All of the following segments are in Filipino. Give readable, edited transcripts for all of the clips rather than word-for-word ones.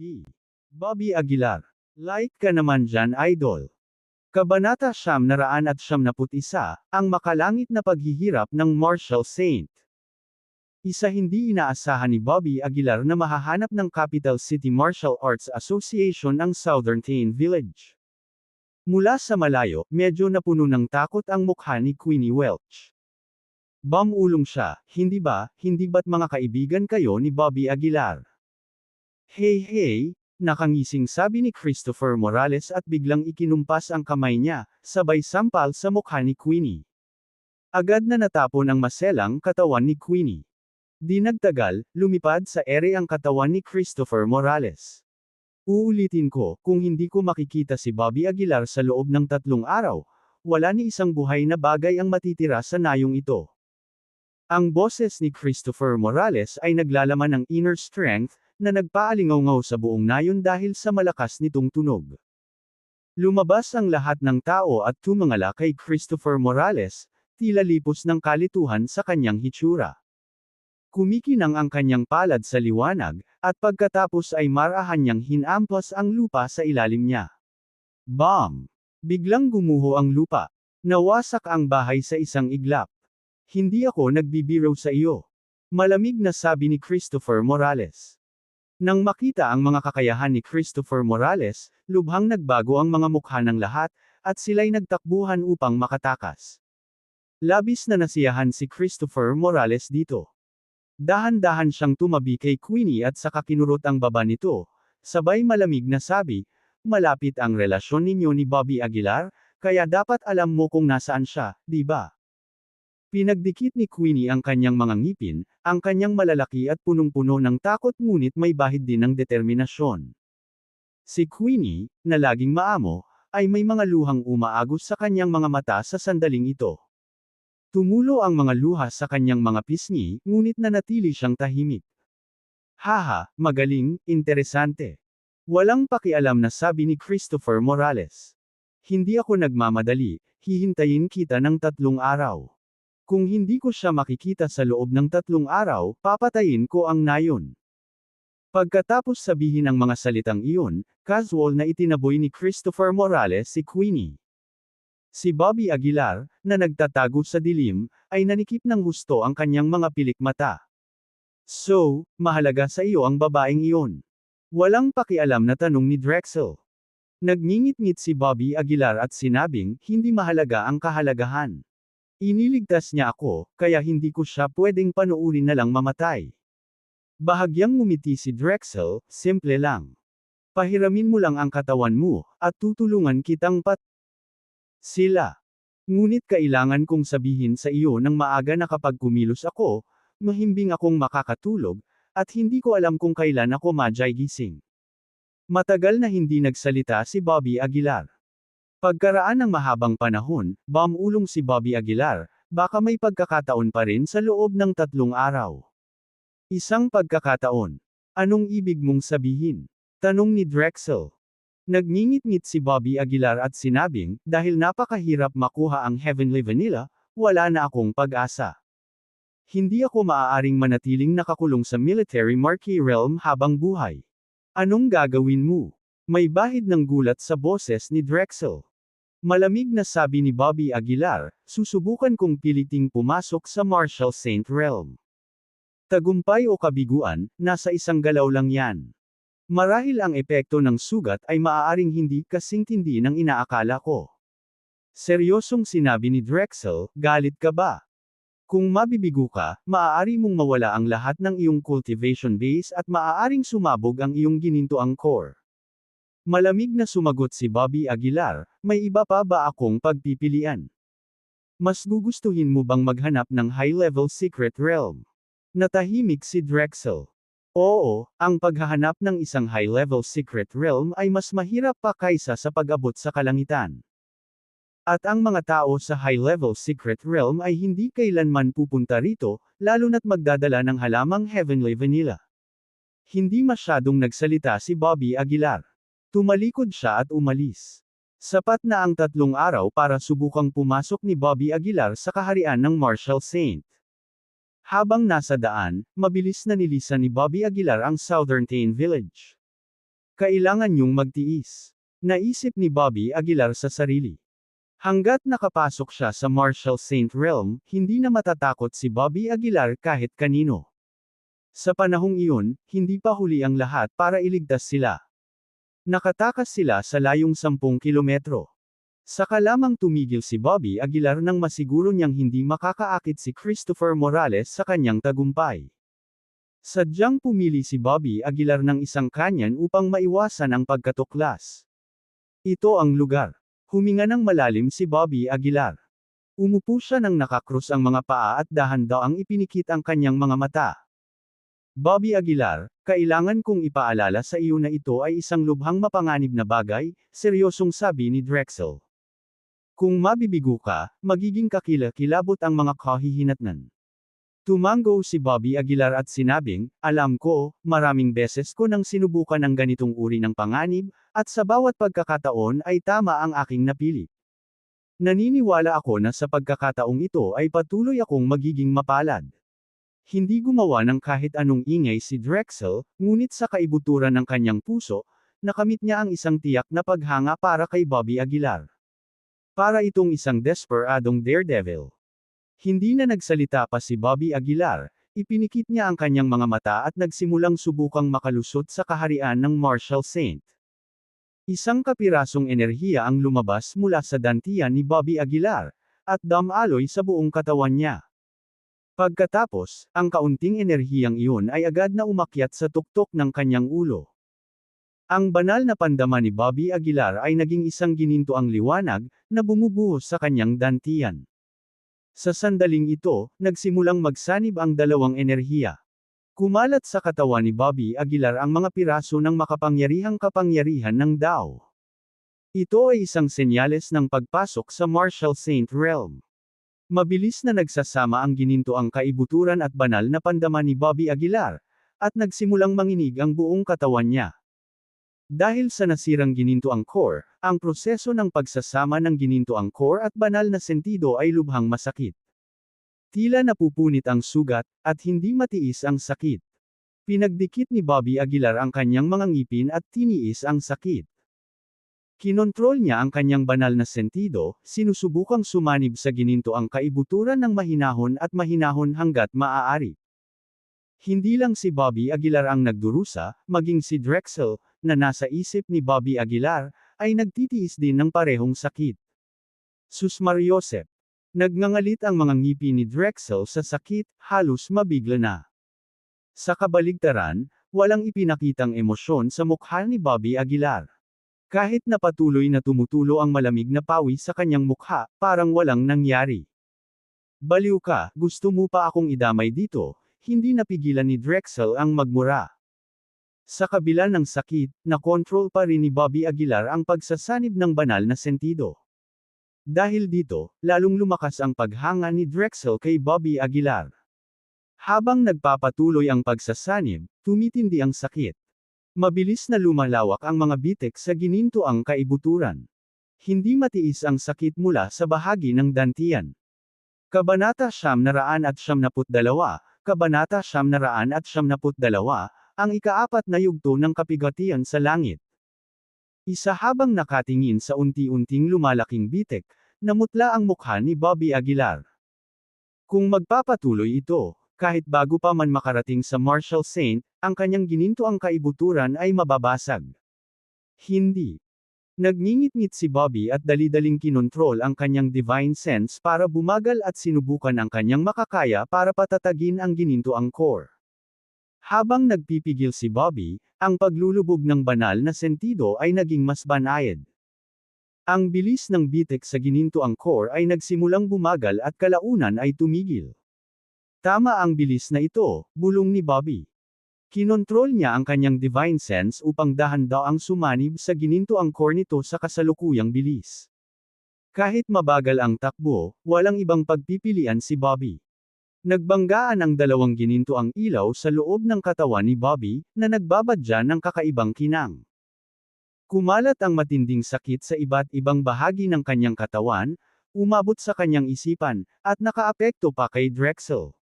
P. Bobby Aguilar. Like ka naman dyan, idol. Kabanata 971, ang makalangit na paghihirap ng Marshall Saint. Isa hindi inaasahan ni Bobby Aguilar na mahahanap ng Capital City Martial Arts Association ang Southern Teen Village. Mula sa malayo, medyo napuno ng takot ang mukha ni Queenie Welch. Bumulong siya, hindi ba, hindi ba't mga kaibigan kayo ni Bobby Aguilar? Hey, nakangising sabi ni Christopher Morales at biglang ikinumpas ang kamay niya, sabay sampal sa mukha ni Queenie. Agad na natapon ang maselang katawan ni Queenie. Di nagtagal, lumipad sa ere ang katawan ni Christopher Morales. Uulitin ko, kung hindi ko makikita si Bobby Aguilar sa loob ng 3 araw, wala ni isang buhay na bagay ang matitira sa nayong ito. Ang boses ni Christopher Morales ay naglalaman ng inner strength, na nagpaalingaw-ngaw sa buong nayon dahil sa malakas nitong tunog. Lumabas ang lahat ng tao at tumangala kay Christopher Morales, tila lipos ng kalituhan sa kanyang hitsura. Kumikinang ang kanyang palad sa liwanag, at pagkatapos ay marahan niyang hinampas ang lupa sa ilalim niya. Bam! Biglang gumuho ang lupa. Nawasak ang bahay sa isang iglap. Hindi ako nagbibiro sa iyo. Malamig na sabi ni Christopher Morales. Nang makita ang mga kakayahan ni Christopher Morales, lubhang nagbago ang mga mukha ng lahat, at sila'y nagtakbuhan upang makatakas. Labis na nasiyahan si Christopher Morales dito. Dahan-dahan siyang tumabi kay Queenie at saka kinurot ang baba nito, sabay malamig na sabi, malapit ang relasyon ninyo ni Bobby Aguilar, kaya dapat alam mo kung nasaan siya, di ba? Pinagdikit ni Queenie ang kanyang mga ngipin, ang kanyang malalaki at punong-puno ng takot ngunit may bahid din ng determinasyon. Si Queenie, na laging maamo, ay may mga luhang umaagos sa kanyang mga mata sa sandaling ito. Tumulo ang mga luha sa kanyang mga pisngi, ngunit nanatili siyang tahimik. Haha, magaling, interesante. Walang pakialam na sabi ni Christopher Morales. Hindi ako nagmamadali, hihintayin kita ng 3 araw. Kung hindi ko siya makikita sa loob ng 3 araw, papatayin ko ang nayon. Pagkatapos sabihin ang mga salitang iyon, casual na itinaboy ni Christopher Morales si Queenie. Si Bobby Aguilar, na nagtatago sa dilim, ay nanikip ng husto ang kanyang mga pilik mata. So, mahalaga sa iyo ang babaeng iyon. Walang pakialam na tanong ni Drexel. Nagngingit-ngit si Bobby Aguilar at sinabing, hindi mahalaga ang kahalagahan. Iniligtas niya ako, kaya hindi ko siya pwedeng panuurin na lang mamatay. Bahagyang ngumiti si Drexel, simple lang. Pahiramin mo lang ang katawan mo, at tutulungan kitang sila. Ngunit kailangan kong sabihin sa iyo ng maaga na kapag kumilos ako, mahimbing akong makakatulog, at hindi ko alam kung kailan ako gising. Matagal na hindi nagsalita si Bobby Aguilar. Pagkaraan ng mahabang panahon, bumulong si Bobby Aguilar, baka may pagkakataon pa rin sa loob ng 3 araw. Isang pagkakataon. Anong ibig mong sabihin? Tanong ni Drexel. Nagngingit-ngit si Bobby Aguilar at sinabing, dahil napakahirap makuha ang Heavenly Vanilla, wala na akong pag-asa. Hindi ako maaaring manatiling nakakulong sa military marquee realm habang buhay. Anong gagawin mo? May bahid ng gulat sa boses ni Drexel. Malamig na sabi ni Bobby Aguilar, susubukan kong piliting pumasok sa Martial Saint Realm. Tagumpay o kabiguan, nasa isang galaw lang yan. Marahil ang epekto ng sugat ay maaaring hindi kasing tindi ng inaakala ko. Seryosong sinabi ni Drexel, galit ka ba? Kung mabibigo ka, maaari mong mawala ang lahat ng iyong cultivation base at maaaring sumabog ang iyong ginintoang core. Malamig na sumagot si Bobby Aguilar, may iba pa ba akong pagpipilian? Mas gugustuhin mo bang maghanap ng high-level secret realm? Natahimik si Drexel. Oo, ang paghahanap ng isang high-level secret realm ay mas mahirap pa kaysa sa pag-abot sa kalangitan. At ang mga tao sa high-level secret realm ay hindi kailanman pupunta rito, lalo na't magdadala ng halamang Heavenly Vanilla. Hindi masyadong nagsalita si Bobby Aguilar. Tumalikod siya at umalis. Sapat na ang 3 araw para subukang pumasok ni Bobby Aguilar sa kaharian ng Martial Saint. Habang nasa daan, mabilis na nilisan ni Bobby Aguilar ang Southern Teen Village. Kailangan niyong magtiis. Naisip ni Bobby Aguilar sa sarili. Hanggat nakapasok siya sa Marshall Saint Realm, hindi na matatakot si Bobby Aguilar kahit kanino. Sa panahong iyon, hindi pa huli ang lahat para iligtas sila. Nakatakas sila sa layong 10 kilometro. Saka lamang tumigil si Bobby Aguilar nang masiguro niyang hindi makakaakit si Christopher Morales sa kanyang tagumpay. Sadyang pumili si Bobby Aguilar ng isang kanyan upang maiwasan ang pagkatuklas. Ito ang lugar. Huminga ng malalim si Bobby Aguilar. Umupo siya nang nakakrus ang mga paa at dahan-daang ipinikit ang kanyang mga mata. Bobby Aguilar, kailangan kong ipaalala sa iyo na ito ay isang lubhang mapanganib na bagay, seryosong sabi ni Drexel. Kung mabibigo ka, magiging kakilakilabot ang mga kahihinatnan. Tumango si Bobby Aguilar at sinabing, alam ko, maraming beses ko nang sinubukan ang ganitong uri ng panganib, at sa bawat pagkakataon ay tama ang aking napili. Naniniwala ako na sa pagkakataong ito ay patuloy akong magiging mapalad. Hindi gumawa ng kahit anong ingay si Drexel, ngunit sa kaibuturan ng kanyang puso, nakamit niya ang isang tiyak na paghanga para kay Bobby Aguilar. Para itong isang desperadong daredevil. Hindi na nagsalita pa si Bobby Aguilar, ipinikit niya ang kanyang mga mata at nagsimulang subukang makalusot sa kaharian ng Marshall Saint. Isang kapirasong enerhiya ang lumabas mula sa dantian ni Bobby Aguilar, at damaloy sa buong katawan niya. Pagkatapos, ang kaunting enerhiyang iyon ay agad na umakyat sa tuktok ng kanyang ulo. Ang banal na pandama ni Bobby Aguilar ay naging isang ginintoang liwanag, na bumubuhos sa kanyang dantian. Sa sandaling ito, nagsimulang magsanib ang dalawang enerhiya. Kumalat sa katawan ni Bobby Aguilar ang mga piraso ng makapangyarihang kapangyarihan ng Dao. Ito ay isang senyales ng pagpasok sa Marshall Saint Realm. Mabilis na nagsasama ang ginintoang kaibuturan at banal na pandama ni Bobby Aguilar, at nagsimulang manginig ang buong katawan niya. Dahil sa nasirang ginintoang core, ang proseso ng pagsasama ng ginintoang core at banal na sentido ay lubhang masakit. Tila napupunit ang sugat, at hindi matiis ang sakit. Pinagdikit ni Bobby Aguilar ang kanyang mga ngipin at tiniis ang sakit. Kinontrol niya ang kanyang banal na sentido, sinusubukang sumanib sa ginintoang kaibuturan ng mahinahon at mahinahon hanggat maaari. Hindi lang si Bobby Aguilar ang nagdurusa, maging si Drexel, na nasa isip ni Bobby Aguilar, ay nagtitiis din ng parehong sakit. Sus Mariosep. Nagngangalit ang mga ngipin ni Drexel sa sakit, halos mabigla na. Sa kabaligtaran, walang ipinakitang emosyon sa mukha ni Bobby Aguilar. Kahit na patuloy na tumutulo ang malamig na pawis sa kanyang mukha, parang walang nangyari. Baliw ka, gusto mo pa akong idamay dito, hindi napigilan ni Drexel ang magmura. Sa kabila ng sakit, nakontrol pa rin ni Bobby Aguilar ang pagsasanib ng banal na sentido. Dahil dito, lalong lumakas ang paghanga ni Drexel kay Bobby Aguilar. Habang nagpapatuloy ang pagsasanib, tumitindi ang sakit. Mabilis na lumalawak ang mga bitik sa ginintoang kaibuturan. Hindi matiis ang sakit mula sa bahagi ng dantian. Kabanata 972, Kabanata 972, ang ikaapat na yugto ng kapigatian sa langit. Isa habang nakatingin sa unti-unting lumalaking bitik, namutla ang mukha ni Bobby Aguilar. Kung magpapatuloy ito, kahit bago pa man makarating sa Marshall Saint, ang kanyang ginintoang kaibuturan ay mababasag. Hindi. Nagngingit-ngit si Bobby at dali-daling kinontrol ang kanyang divine sense para bumagal at sinubukan ang kanyang makakaya para patatagin ang ginintoang core. Habang nagpipigil si Bobby, ang paglulubog ng banal na sentido ay naging mas banayad. Ang bilis ng bitik sa ginintoang core ay nagsimulang bumagal at kalaunan ay tumigil. Tama ang bilis na ito, bulong ni Bobby. Kinontrol niya ang kanyang divine sense upang dahan-daang sumanib sa ginintoang core nito sa kasalukuyang bilis. Kahit mabagal ang takbo, walang ibang pagpipilian si Bobby. Nagbanggaan ang dalawang ginintoang ilaw sa loob ng katawan ni Bobby, na nagbabadya ng kakaibang kinang. Kumalat ang matinding sakit sa iba't ibang bahagi ng kanyang katawan, umabot sa kanyang isipan, at nakaapekto pa kay Drexel.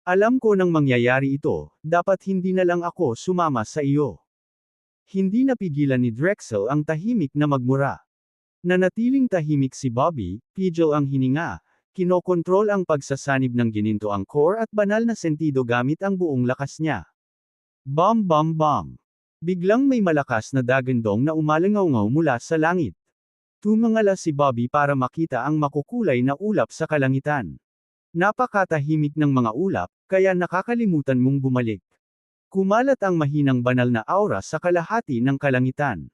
Alam ko nang mangyayari ito, dapat hindi na lang ako sumama sa iyo. Hindi napigilan ni Drexel ang tahimik na magmura. Nanatiling tahimik si Bobby, pigil ang hininga, kinokontrol ang pagsasanib ng ginintoang core at banal na sentido gamit ang buong lakas niya. Bam bam bam. Biglang may malakas na dagandong na umalangaw mula sa langit. Tumangala si Bobby para makita ang makukulay na ulap sa kalangitan. Napakatahimik ng mga ulap, kaya nakakalimutan mong bumalik. Kumalat ang mahinang banal na aura sa kalahati ng kalangitan.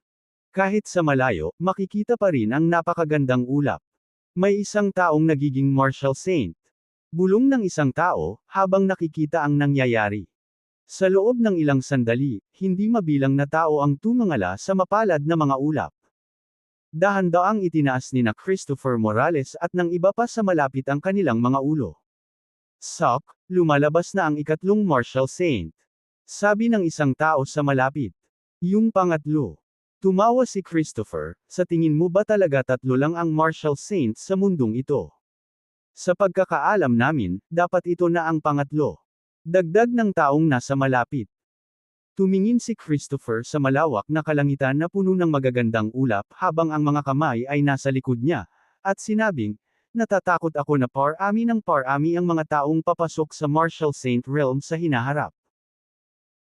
Kahit sa malayo, makikita pa rin ang napakagandang ulap. May isang taong nagiging martial saint. Bulong ng isang tao, habang nakikita ang nangyayari. Sa loob ng ilang sandali, hindi mabilang na tao ang tumangala sa mapalad na mga ulap. Dahan-daang itinaas ni na Christopher Morales at ng iba pa sa malapit ang kanilang mga ulo. Sok, lumalabas na ang ikatlong martial saint. Sabi ng isang tao sa malapit. Yung pangatlo. Tumawa si Christopher, sa tingin mo ba talaga tatlo lang ang martial saints sa mundong ito? Sa pagkakaalam namin, dapat ito na ang pangatlo. Dagdag ng taong nasa malapit. Tumingin si Christopher sa malawak na kalangitan na puno ng magagandang ulap habang ang mga kamay ay nasa likod niya, at sinabing, natatakot ako na parami ng parami ang mga taong papasok sa Martial Saint Realm sa hinaharap.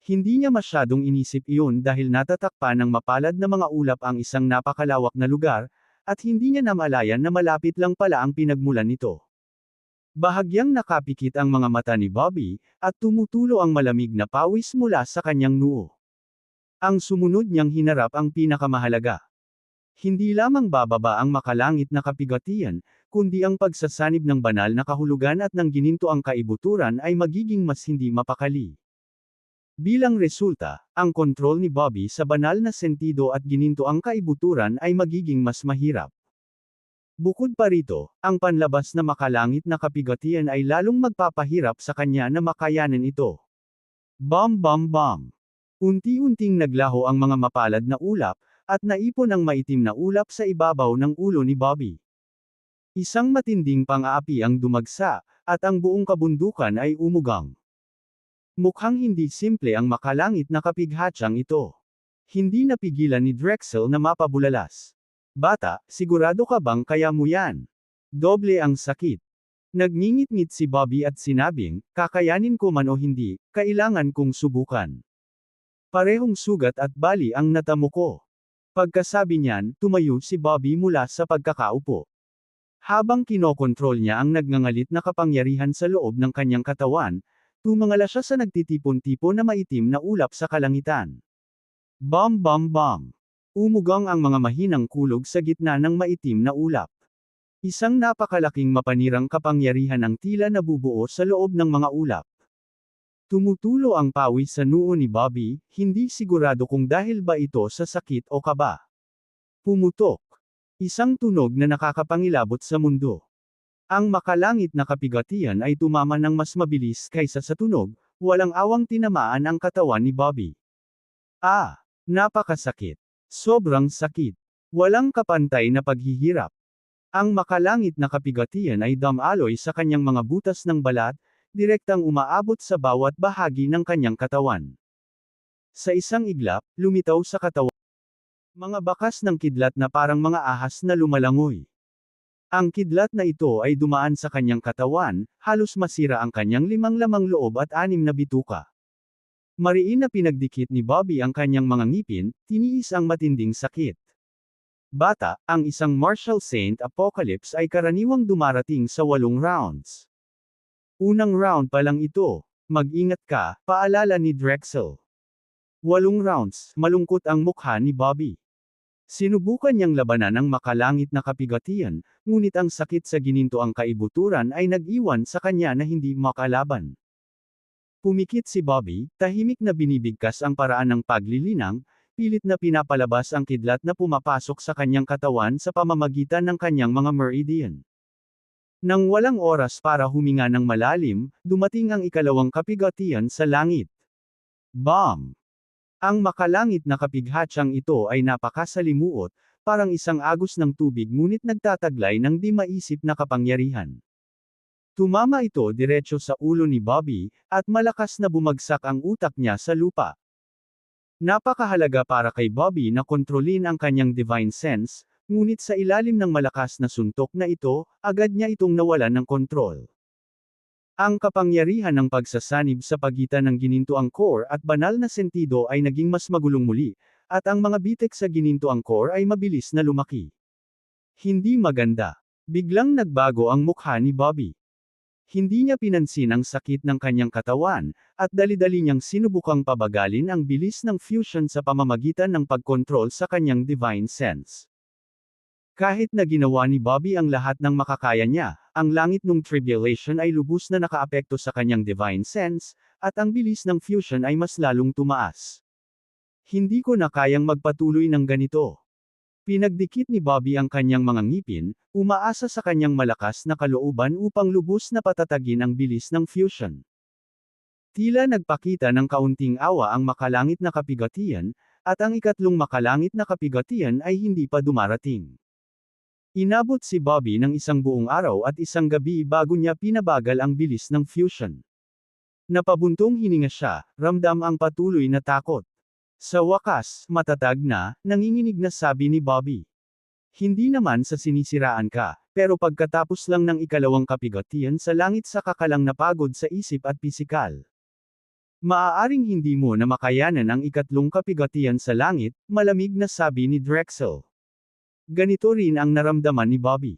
Hindi niya masyadong inisip iyon dahil natatakpan ng mapalad na mga ulap ang isang napakalawak na lugar, at hindi niya namalayan na malapit lang pala ang pinagmulan nito. Bahagyang nakapikit ang mga mata ni Bobby, at tumutulo ang malamig na pawis mula sa kanyang noo. Ang sumunod niyang hinarap ang pinakamahalaga. Hindi lamang bababa ang makalangit na kapigatian, kundi ang pagsasanib ng banal na kahulugan at ng gininto ang kaibuturan ay magiging mas hindi mapakali. Bilang resulta, ang kontrol ni Bobby sa banal na sentido at gininto ang kaibuturan ay magiging mas mahirap. Bukod pa rito, ang panlabas na makalangit na kapigatian ay lalong magpapahirap sa kanya na makayanan ito. Bam bam bam. Unti-unting naglaho ang mga mapalad na ulap, at naipon ang maitim na ulap sa ibabaw ng ulo ni Bobby. Isang matinding pang-aapi ang dumagsa, at ang buong kabundukan ay umugang. Mukhang hindi simple ang makalangit na kapighatsang ito. Hindi napigilan ni Drexel na mapabulalas. Bata, sigurado ka bang kaya mo yan? Doble ang sakit. Nagngingit-ngit si Bobby at sinabing, kakayanin ko man o hindi, kailangan kong subukan. Parehong sugat at bali ang natamo ko. Pagkasabi niyan, tumayo si Bobby mula sa pagkakaupo. Habang kinokontrol niya ang nagngangalit na kapangyarihan sa loob ng kanyang katawan, tumangala siya sa nagtitipon-tipon na maitim na ulap sa kalangitan. Bam bam bam. Umugang ang mga mahinang kulog sa gitna ng maitim na ulap. Isang napakalaking mapanirang kapangyarihan ang tila nabubuo sa loob ng mga ulap. Tumutulo ang pawis sa noo ni Bobby, hindi sigurado kung dahil ba ito sa sakit o kaba. Pumutok. Isang tunog na nakakapangilabot sa mundo. Ang makalangit na kapigatian ay tumama ng mas mabilis kaysa sa tunog, walang awang tinamaan ang katawan ni Bobby. Napakasakit. Sobrang sakit. Walang kapantay na paghihirap. Ang makalangit na kapigatian ay damaloy sa kanyang mga butas ng balat, direktang umaabot sa bawat bahagi ng kanyang katawan. Sa isang iglap, lumitaw sa katawan. Mga bakas ng kidlat na parang mga ahas na lumalangoy. Ang kidlat na ito ay dumaan sa kanyang katawan, halos masira ang kanyang 5 lamang loob at 6 na bituka. Mariin na pinagdikit ni Bobby ang kanyang mga ngipin, tiniis ang matinding sakit. Bata, ang isang Martial Saint Apocalypse ay karaniwang dumarating sa 8 rounds. Unang round pa lang ito. Mag-ingat ka, paalala ni Drexel. 8 rounds, malungkot ang mukha ni Bobby. Sinubukan niyang labanan ang makalangit na kapigatian, ngunit ang sakit sa gininto ang kaibuturan ay nag-iwan sa kanya na hindi makalaban. Pumikit si Bobby, tahimik na binibigkas ang paraan ng paglilinang, pilit na pinapalabas ang kidlat na pumapasok sa kanyang katawan sa pamamagitan ng kanyang mga meridian. Nang walang oras para huminga ng malalim, dumating ang ikalawang kapigatian sa langit. Bam! Ang makalangit na kapighatsang ito ay napakasalimuot, parang isang agos ng tubig ngunit nagtataglay ng di maisip na kapangyarihan. Tumama ito diretso sa ulo ni Bobby, at malakas na bumagsak ang utak niya sa lupa. Napakahalaga para kay Bobby na kontrolin ang kanyang divine sense, ngunit sa ilalim ng malakas na suntok na ito, agad niya itong nawalan ng kontrol. Ang kapangyarihan ng pagsasanib sa pagitan ng ginintoang core at banal na sentido ay naging mas magulong muli, at ang mga bitek sa ginintoang core ay mabilis na lumaki. Hindi maganda. Biglang nagbago ang mukha ni Bobby. Hindi niya pinansin ang sakit ng kanyang katawan, at dali-dali niyang sinubukang pabagalin ang bilis ng fusion sa pamamagitan ng pagkontrol sa kanyang divine sense. Kahit na ginawa ni Bobby ang lahat ng makakaya niya, ang langit ng tribulation ay lubos na nakaapekto sa kanyang divine sense, at ang bilis ng fusion ay mas lalong tumaas. Hindi ko na kayang magpatuloy ng ganito. Pinagdikit ni Bobby ang kanyang mga ngipin, umaasa sa kanyang malakas na kalooban upang lubos na patatagin ang bilis ng fusion. Tila nagpakita ng kaunting awa ang makalangit na kapigatian, at ang ikatlong makalangit na kapigatian ay hindi pa dumarating. Inabot si Bobby ng isang buong araw at isang gabi bago niya pinabagal ang bilis ng fusion. Napabuntong hininga siya, ramdam ang patuloy na takot. Sa wakas, matatag na, nanginginig na sabi ni Bobby. Hindi naman sa sinisiraan ka, pero pagkatapos lang ng ikalawang kapigatian sa langit sa kakalang napagod sa isip at pisikal. Maaaring hindi mo na makayanan ang ikatlong kapigatian sa langit, malamig na sabi ni Drexel. Ganito rin ang naramdaman ni Bobby.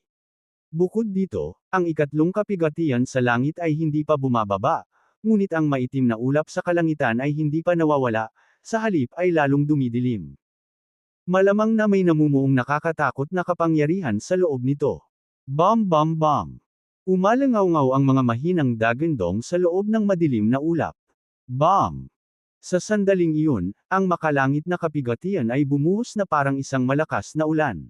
Bukod dito, ang ikatlong kapigatian sa langit ay hindi pa bumababa, ngunit ang maitim na ulap sa kalangitan ay hindi pa nawawala, sa halip ay lalong dumidilim. Malamang na may namumuong nakakatakot na kapangyarihan sa loob nito. Bam bam bam. Umalangaw-ngaw ang mga mahinang dagandong sa loob ng madilim na ulap. Bam! Sa sandaling iyon, ang makalangit na kapigatian ay bumuhos na parang isang malakas na ulan.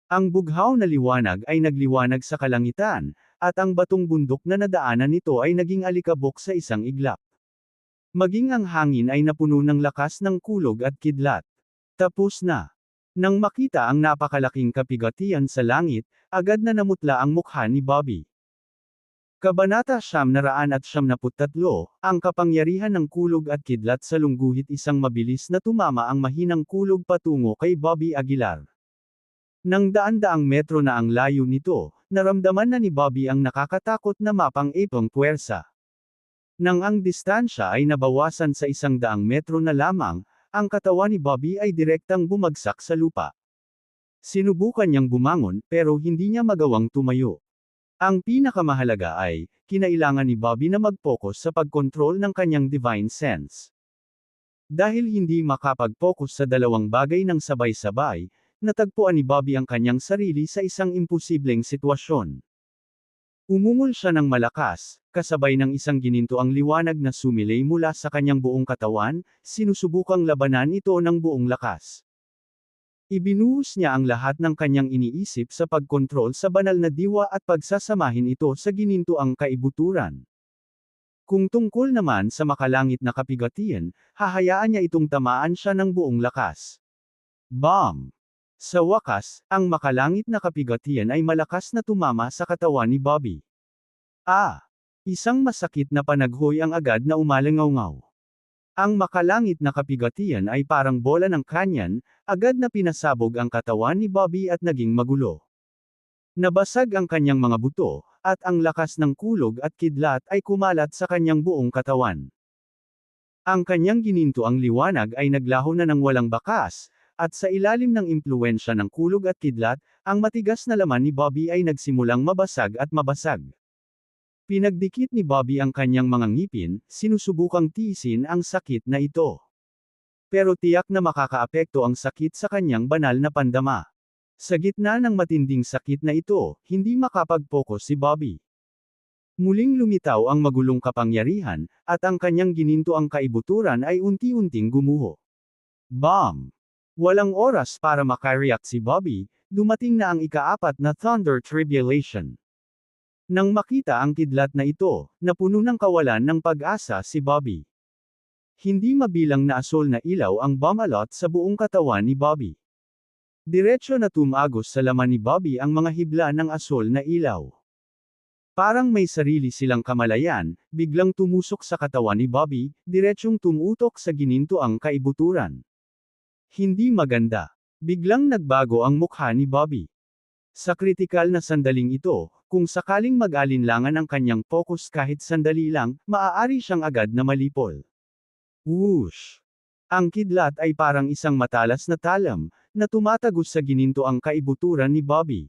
Ang bughaw na liwanag ay nagliwanag sa kalangitan, at ang batong bundok na nadaanan nito ay naging alikabok sa isang iglap. Maging ang hangin ay napuno ng lakas ng kulog at kidlat. Tapos na. Nang makita ang napakalaking kapigatian sa langit, agad na namutla ang mukha ni Bobby. Kabanata 973, ang kapangyarihan ng kulog at kidlat sa lungguhit. Isang mabilis na tumama ang mahinang kulog patungo kay Bobby Aguilar. Nang daan-daang metro na ang layo nito, naramdaman na ni Bobby ang nakakatakot na mapang-ipong puwersa. Nang ang distansya ay nabawasan sa 100 metro na lamang, ang katawan ni Bobby ay direktang bumagsak sa lupa. Sinubukan niyang bumangon, pero hindi niya magawang tumayo. Ang pinakamahalaga ay, kinailangan ni Bobby na mag-focus sa pagkontrol ng kanyang divine sense. Dahil hindi makapag-focus sa dalawang bagay ng sabay-sabay, natagpuan ni Bobby ang kanyang sarili sa isang imposibleng sitwasyon. Umungol siya ng malakas, kasabay ng isang ginintoang liwanag na sumilay mula sa kanyang buong katawan, sinusubukang labanan ito ng buong lakas. Ibinuhos niya ang lahat ng kanyang iniisip sa pagkontrol sa banal na diwa at pagsasamahin ito sa ginintoang kaibuturan. Kung tungkol naman sa makalangit na kapigatian, hahayaan niya itong tamaan siya ng buong lakas. Bam! Sa wakas, ang makalangit na kapigatian ay malakas na tumama sa katawan ni Bobby. Isang masakit na panaghoy ang agad na umalangaw-ngaw. Ang makalangit na kapigatian ay parang bola ng kanyan, agad na pinasabog ang katawan ni Bobby at naging magulo. Nabasag ang kanyang mga buto, at ang lakas ng kulog at kidlat ay kumalat sa kanyang buong katawan. Ang kanyang ginintoang liwanag ay naglaho na ng walang bakas, at sa ilalim ng impluwensya ng kulog at kidlat, ang matigas na laman ni Bobby ay nagsimulang mabasag at mabasag. Pinagdikit ni Bobby ang kanyang mga ngipin, sinusubukang tiisin ang sakit na ito. Pero tiyak na makakaapekto ang sakit sa kanyang banal na pandama. Sa gitna ng matinding sakit na ito, hindi makapag-focus si Bobby. Muling lumitaw ang magulong kapangyarihan, at ang kanyang ginintoang kaibuturan ay unti-unting gumuho. Bam! Walang oras para makareact si Bobby, dumating na ang ika-4 na Thunder Tribulation. Nang makita ang kidlat na ito, napuno ng kawalan ng pag-asa si Bobby. Hindi mabilang na asol na ilaw ang bumalot sa buong katawan ni Bobby. Diretso na tumagos sa laman ni Bobby ang mga hibla ng asol na ilaw. Parang may sarili silang kamalayan, biglang tumusok sa katawan ni Bobby, diretsyong tumutok sa ginintoang kaibuturan. Hindi maganda. Biglang nagbago ang mukha ni Bobby. Sa kritikal na sandaling ito, kung sakaling mag-alinlangan ang kanyang focus kahit sandali lang, maaari siyang agad na malipol. Whoosh! Ang kidlat ay parang isang matalas na talam, na tumatagos sa ginintoang kaibuturan ni Bobby.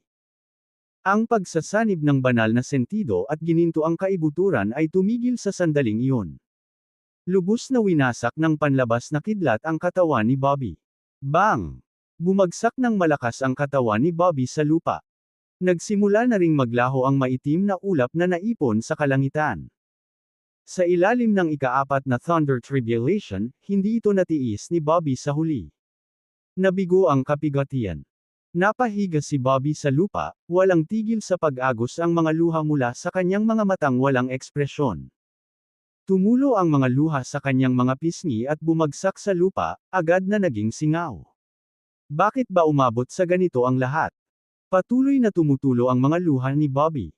Ang pagsasanib ng banal na sentido at ginintoang kaibuturan ay tumigil sa sandaling iyon. Lubos na winasak ng panlabas na kidlat ang katawan ni Bobby. Bang! Bumagsak ng malakas ang katawan ni Bobby sa lupa. Nagsimula na ring maglaho ang maitim na ulap na naipon sa kalangitan. Sa ilalim ng ikaapat na Thunder Tribulation, hindi ito natiis ni Bobby sa huli. Nabigo ang kapigatian. Napahiga si Bobby sa lupa, walang tigil sa pag-agos ang mga luha mula sa kanyang mga matang walang ekspresyon. Tumulo ang mga luha sa kanyang mga pisngi at bumagsak sa lupa, agad na naging singaw. Bakit ba umabot sa ganito ang lahat? Patuloy na tumutulo ang mga luha ni Bobby.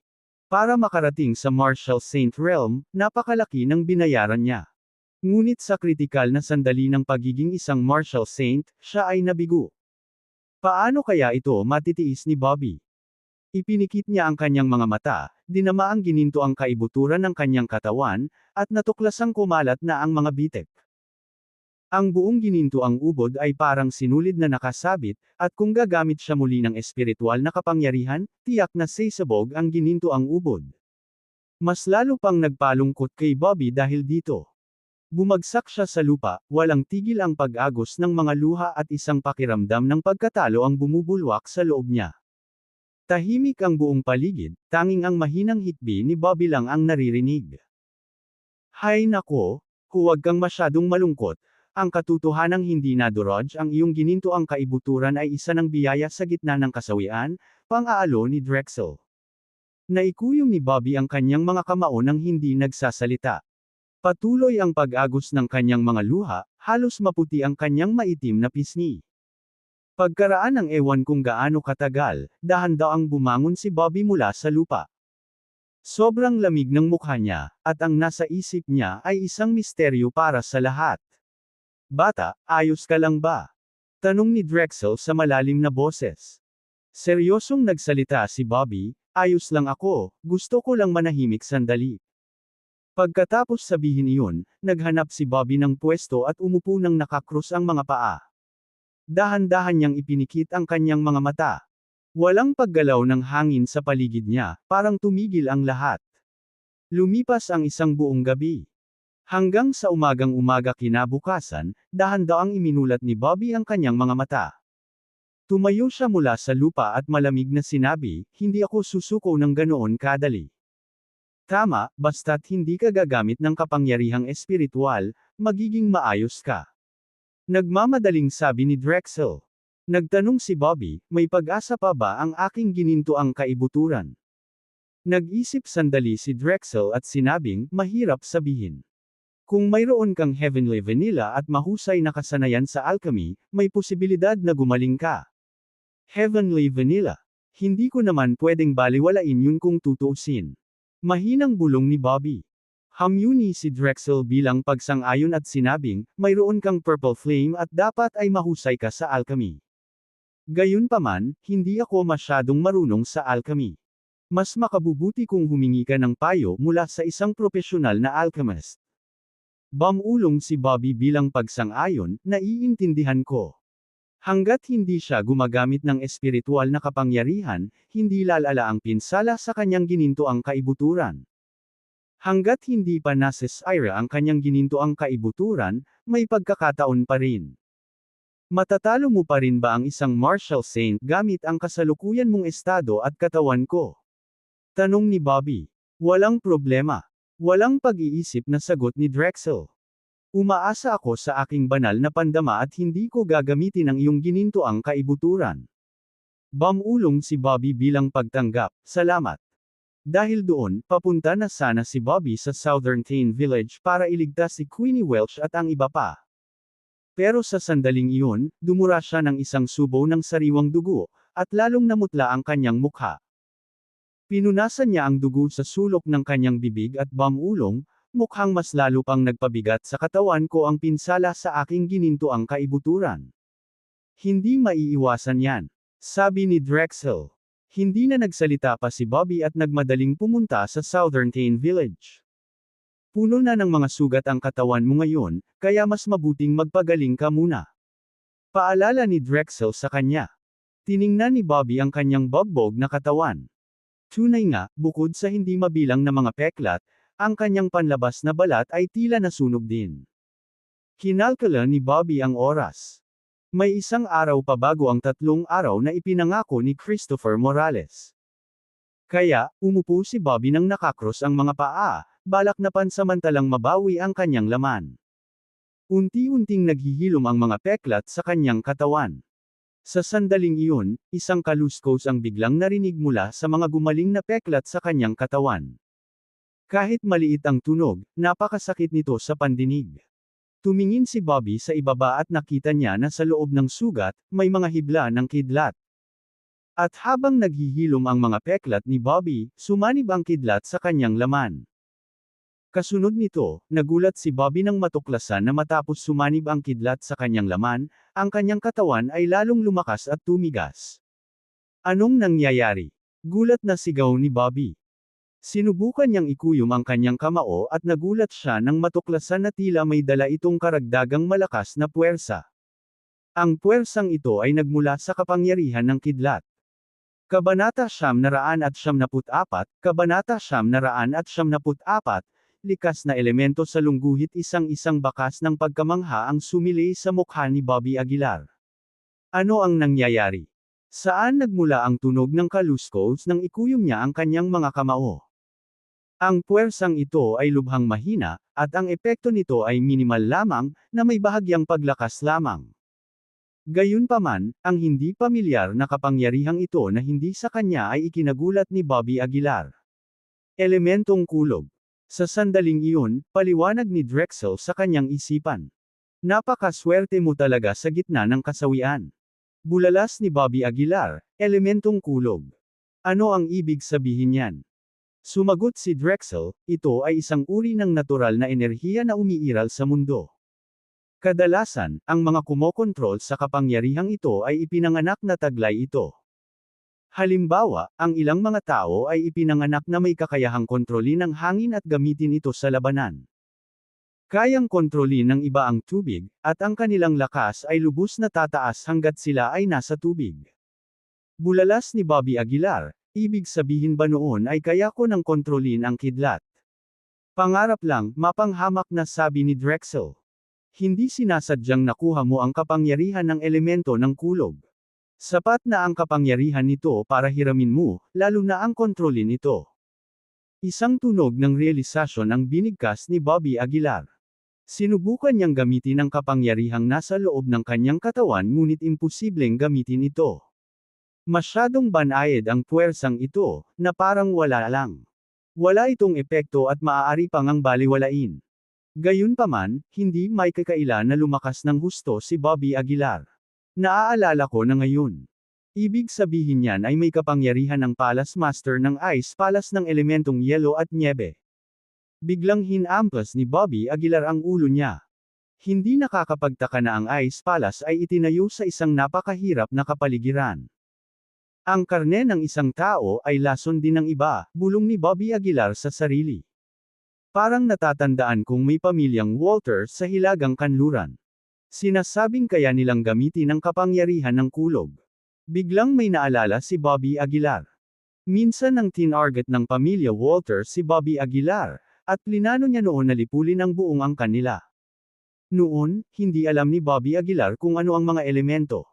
Para makarating sa Martial Saint Realm, napakalaki ng binayaran niya. Ngunit sa kritikal na sandali ng pagiging isang Martial Saint, siya ay nabigo. Paano kaya ito matitiis ni Bobby? Ipinikit niya ang kanyang mga mata, dinama ang gininto ang kaibuturan ng kanyang katawan, at natuklasang kumalat na ang mga bitek. Ang buong gininto ang ubod ay parang sinulid na nakasabit, at kung gagamit siya muli ng espiritual na kapangyarihan, tiyak na sasabog ang gininto ang ubod. Mas lalo pang nagpalungkot kay Bobby dahil dito. Bumagsak siya sa lupa, walang tigil ang pag-agos ng mga luha at isang pakiramdam ng pagkatalo ang bumubulwak sa loob niya. Tahimik ang buong paligid, tanging ang mahinang hikbi ni Bobby lang ang naririnig. Hay nako, huwag kang masyadong malungkot. Ang katotohanang hindi nadurog ang iyong gininto ang kaibuturan ay isa ng biyaya sa gitna ng kasawian, pang-aalo ni Drexel. Naikuyom ni Bobby ang kanyang mga kamao nang hindi nagsasalita. Patuloy ang pag-agos ng kanyang mga luha, halos maputi ang kanyang maitim na pisngi. Pagkaraan ng ewan kung gaano katagal, dahan-daang bumangon si Bobby mula sa lupa. Sobrang lamig ng mukha niya, at ang nasa isip niya ay isang misteryo para sa lahat. Bata, ayos ka lang ba? Tanong ni Drexel sa malalim na boses. Seryosong nagsalita si Bobby, ayos lang ako, gusto ko lang manahimik sandali. Pagkatapos sabihin iyon, naghanap si Bobby ng pwesto at umupo nang nakakrus ang mga paa. Dahan-dahan niyang ipinikit ang kanyang mga mata. Walang paggalaw ng hangin sa paligid niya, parang tumigil ang lahat. Lumipas ang isang buong gabi. Hanggang sa umagang-umaga kinabukasan, dahan-daang iminulat ni Bobby ang kanyang mga mata. Tumayo siya mula sa lupa at malamig na sinabi, hindi ako susuko ng ganoon kadali. Tama, basta't hindi ka gagamit ng kapangyarihang espiritual, magiging maayos ka. Nagmamadaling sabi ni Drexel. Nagtanong si Bobby, may pag-asa pa ba ang aking gininto ang kaibuturan? Nag-isip sandali si Drexel at sinabing, mahirap sabihin. Kung mayroon kang Heavenly Vanilla at mahusay na kasanayan sa alchemy, may posibilidad na gumaling ka. Heavenly Vanilla. Hindi ko naman pwedeng baliwalain yun kung tutuusin. Mahinang bulong ni Bobby. Hamyuni si Drexel bilang pagsang-ayon at sinabing, mayroon kang Purple Flame at dapat ay mahusay ka sa alchemy. Gayunpaman, hindi ako masyadong marunong sa alchemy. Mas makabubuti kung humingi ka ng payo mula sa isang profesional na alchemist. Bumulong si Bobby bilang pagsang-ayon, naiintindihan ko. Hanggat hindi siya gumagamit ng espiritual na kapangyarihan, hindi lalala ang pinsala sa kanyang gininto ang kaibuturan. Hanggat hindi pa nasesira ang kanyang gininto ang kaibuturan, may pagkakataon pa rin. Matatalo mo pa rin ba ang isang Martial Saint gamit ang kasalukuyan mong estado at katawan ko? Tanong ni Bobby. Walang problema. Walang pag-iisip na sagot ni Drexel. Umaasa ako sa aking banal na pandama at hindi ko gagamitin ang iyong gininto ang kaibuturan. Bumulong si Bobby bilang pagtanggap, salamat. Dahil doon, papunta na sana si Bobby sa Southern Tane Village para iligtas si Queenie Welch at ang iba pa. Pero sa sandaling iyon, dumura siya ng isang subo ng sariwang dugo, at lalong namutla ang kanyang mukha. Pinunasan niya ang dugo sa sulok ng kanyang bibig at bamulong, mukhang mas lalo pang nagpabigat sa katawan ko ang pinsala sa aking ginintoang kaibuturan. Hindi maiiwasan yan, sabi ni Drexel. Hindi na nagsalita pa si Bobby at nagmadaling pumunta sa Southern Tane Village. Puno na ng mga sugat ang katawan mo ngayon, kaya mas mabuting magpagaling ka muna. Paalala ni Drexel sa kanya. Tiningnan ni Bobby ang kanyang bogbog na katawan. Tunay nga, bukod sa hindi mabilang na mga peklat, ang kanyang panlabas na balat ay tila nasunog din. Kinalkula ni Bobby ang oras. May isang araw pa bago ang 3 araw na ipinangako ni Christopher Morales. Kaya, umupo si Bobby nang nakakros ang mga paa, balak na pansamantalang mabawi ang kanyang laman. Unti-unting naghihilom ang mga peklat sa kanyang katawan. Sa sandaling iyon, isang kaluskos ang biglang narinig mula sa mga gumaling na peklat sa kanyang katawan. Kahit maliit ang tunog, napakasakit nito sa pandinig. Tumingin si Bobby sa ibaba at nakita niya na sa loob ng sugat, may mga hibla ng kidlat. At habang naghihilom ang mga peklat ni Bobby, sumanib ang kidlat sa kanyang laman. Kasunod nito, nagulat si Bobby nang matuklasan na matapos sumanib ang kidlat sa kanyang laman, ang kanyang katawan ay lalong lumakas at tumigas. Anong nangyayari? Gulat na sigaw ni Bobby. Sinubukan niyang ikuyom ang kanyang kamao at nagulat siya nang matuklasan na tila may dala itong karagdagang malakas na puwersa. Ang puwersang ito ay nagmula sa kapangyarihan ng kidlat. Kabanata 974, Kabanata 974, likas na elemento sa lungguhit isang-isang bakas ng pagkamangha ang sumili sa mukha ni Bobby Aguilar. Ano ang nangyayari? Saan nagmula ang tunog ng kaluskos nang ikuyom niya ang kanyang mga kamao? Ang puwersang ito ay lubhang mahina, at ang epekto nito ay minimal lamang, na may bahagyang paglakas lamang. Gayunpaman, ang hindi pamilyar na kapangyarihang ito na hindi sa kanya ay ikinagulat ni Bobby Aguilar. Elementong kulog. Sa sandaling iyon, paliwanag ni Drexel sa kanyang isipan. Napakaswerte mo talaga sa gitna ng kasawian. Bulalas ni Bobby Aguilar, elementong kulog. Ano ang ibig sabihin niyan? Sumagot si Drexel, ito ay isang uri ng natural na enerhiya na umiiral sa mundo. Kadalasan, ang mga kumokontrol sa kapangyarihang ito ay ipinanganak na taglay ito. Halimbawa, ang ilang mga tao ay ipinanganak na may kakayahang kontrolin ang hangin at gamitin ito sa labanan. Kayang kontrolin ng iba ang tubig, at ang kanilang lakas ay lubos na tataas hanggat sila ay nasa tubig. Bulalas ni Bobby Aguilar, ibig sabihin ba noon ay kaya ko nang kontrolin ang kidlat? Pangarap lang, mapanghamak na sabi ni Drexel. Hindi sinasadyang nakuha mo ang kapangyarihan ng elemento ng kulog. Sapat na ang kapangyarihan nito para hiramin mo, lalo na ang kontrolin ito. Isang tunog ng realisasyon ang binigkas ni Bobby Aguilar. Sinubukan niyang gamitin ang kapangyarihang nasa loob ng kanyang katawan ngunit imposibleng gamitin ito. Masyadong banayad ang puwersang ito, na parang wala lang. Wala itong epekto at maaari pang ang baliwalain. Gayunpaman, hindi may kakaila na lumakas ng husto si Bobby Aguilar. Naaalala ko na ngayon. Ibig sabihin niyan ay may kapangyarihan ng Palace Master ng Ice Palace ng elementong yelo at nyebe. Biglang hinampas ni Bobby Aguilar ang ulo niya. Hindi nakakapagtaka na ang Ice Palace ay itinayo sa isang napakahirap na kapaligiran. Ang karne ng isang tao ay lason din ng iba, bulong ni Bobby Aguilar sa sarili. Parang natatandaan kong may pamilyang Walter sa Hilagang Kanluran. Sinasabing kaya nilang gamitin ang kapangyarihan ng kulog. Biglang may naalala si Bobby Aguilar. Minsan nang tinarget ng pamilya Walter si Bobby Aguilar, at plinano niya noon na lipulin ang buong angkan nila. Noon, hindi alam ni Bobby Aguilar kung ano ang mga elemento.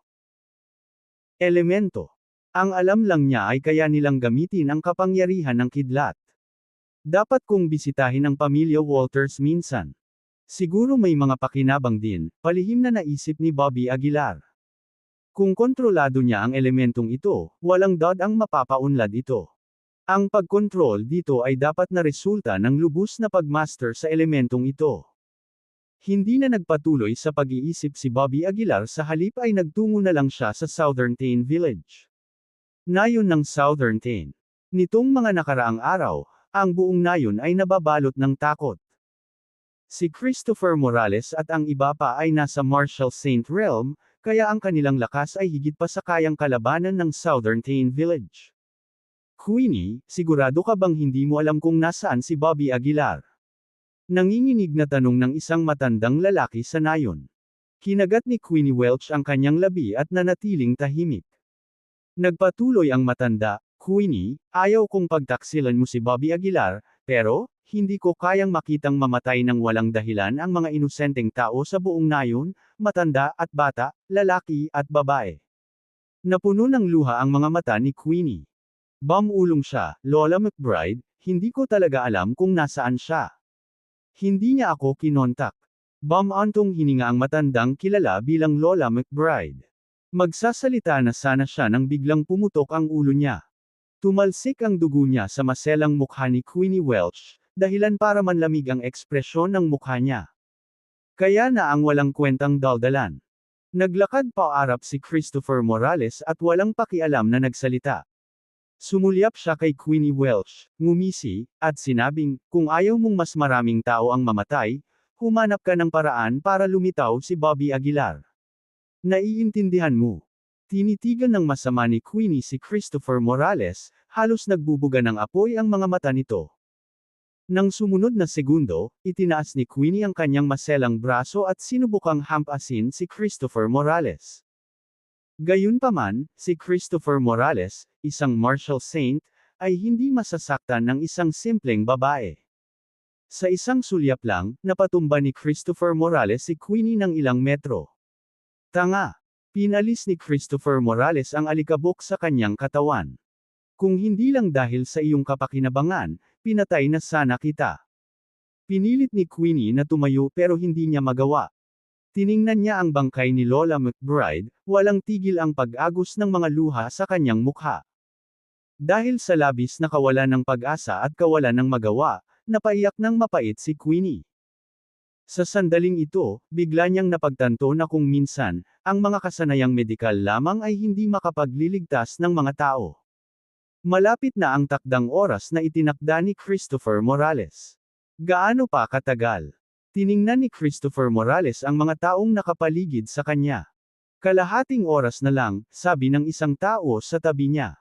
Ang alam lang niya ay kaya nilang gamitin ang kapangyarihan ng kidlat. Dapat kong bisitahin ang pamilya Walters minsan. Siguro may mga pakinabang din, palihim na naisip ni Bobby Aguilar. Kung kontrolado niya ang elementong ito, walang ang mapapaunlad ito. Ang pagkontrol dito ay dapat na resulta ng lubos na pagmaster sa elementong ito. Hindi na nagpatuloy sa pag-iisip si Bobby Aguilar, sa halip ay nagtungo na lang siya sa Southern Tane Village. Nayon ng Southern Tane. Nitong mga nakaraang araw, ang buong nayon ay nababalot ng takot. Si Christopher Morales at ang iba pa ay nasa Marshall Saint Realm, kaya ang kanilang lakas ay higit pa sa kayang kalabanan ng Southern Tain Village. Queenie, sigurado ka bang hindi mo alam kung nasaan si Bobby Aguilar? Nanginginig na tanong ng isang matandang lalaki sa nayon. Kinagat ni Queenie Welch ang kanyang labi at nanatiling tahimik. Nagpatuloy ang matanda, Queenie, ayaw kong pagtaksilan mo si Bobby Aguilar, pero, hindi ko kayang makitang mamatay ng walang dahilan ang mga inosenteng tao sa buong nayon, matanda at bata, lalaki at babae. Napuno ng luha ang mga mata ni Queenie. Bumulong siya, Lola McBride, hindi ko talaga alam kung nasaan siya. Hindi niya ako kinontak. Bumantong hininga ang matandang kilala bilang Lola McBride. Magsasalita na sana siya nang biglang pumutok ang ulo niya. Tumalsik ang dugo niya sa maselang mukha ni Queenie Welch, dahilan para manlamig ang ekspresyon ng mukha niya. Kaya na ang walang kwentang daldalan. Naglakad paarap si Christopher Morales at walang pakialam na nagsalita. Sumulyap siya kay Queenie Welch, ngumisi, at sinabing, kung ayaw mong mas maraming tao ang mamatay, humanap ka ng paraan para lumitaw si Bobby Aguilar. Naiintindihan mo. Tinitigan ng masama ni Queenie si Christopher Morales, halos nagbubuga ng apoy ang mga mata nito. Nang sumunod na segundo, itinaas ni Queenie ang kanyang maselang braso at sinubukang hampasin si Christopher Morales. Gayunpaman, si Christopher Morales, isang martial saint, ay hindi masasaktan ng isang simpleng babae. Sa isang sulyap lang, napatumba ni Christopher Morales si Queenie ng ilang metro. Tanga! Pinalis ni Christopher Morales ang alikabok sa kanyang katawan. Kung hindi lang dahil sa iyong kapakinabangan, pinatay na sana kita. Pinilit ni Queenie na tumayo pero hindi niya magawa. Tiningnan niya ang bangkay ni Lola McBride, walang tigil ang pag-agos ng mga luha sa kanyang mukha. Dahil sa labis na kawalan ng pag-asa at kawalan ng magawa, napaiyak ng mapait si Queenie. Sa sandaling ito, bigla niyang napagtanto na kung minsan, ang mga kasanayang medikal lamang ay hindi makapagliligtas ng mga tao. Malapit na ang takdang oras na itinakda ni Christopher Morales. Gaano pa katagal? Tiningnan ni Christopher Morales ang mga taong nakapaligid sa kanya. Kalahating oras na lang, sabi ng isang tao sa tabi niya.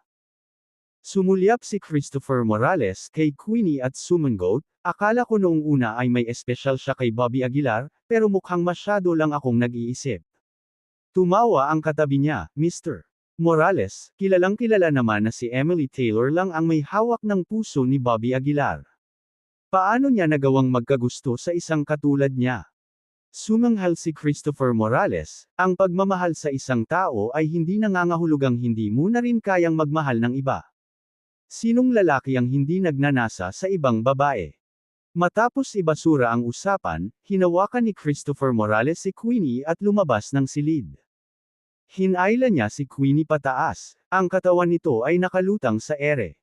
Sumulyap si Christopher Morales kay Queenie at sumangot, akala ko noong una ay may espesyal siya kay Bobby Aguilar, pero mukhang masyado lang akong nag-iisip. Tumawa ang katabi niya, Mr. Morales, kilalang kilala naman na si Emily Taylor lang ang may hawak ng puso ni Bobby Aguilar. Paano niya nagawang magkagusto sa isang katulad niya? Sumanghal si Christopher Morales, ang pagmamahal sa isang tao ay hindi nangangahulugang hindi mo na rin kayang magmahal ng iba. Sinong lalaki ang hindi nagnanasa sa ibang babae? Matapos ibasura ang usapan, hinawakan ni Christopher Morales si Queenie at lumabas ng silid. Hinayla niya si Queenie pataas, ang katawan nito ay nakalutang sa ere.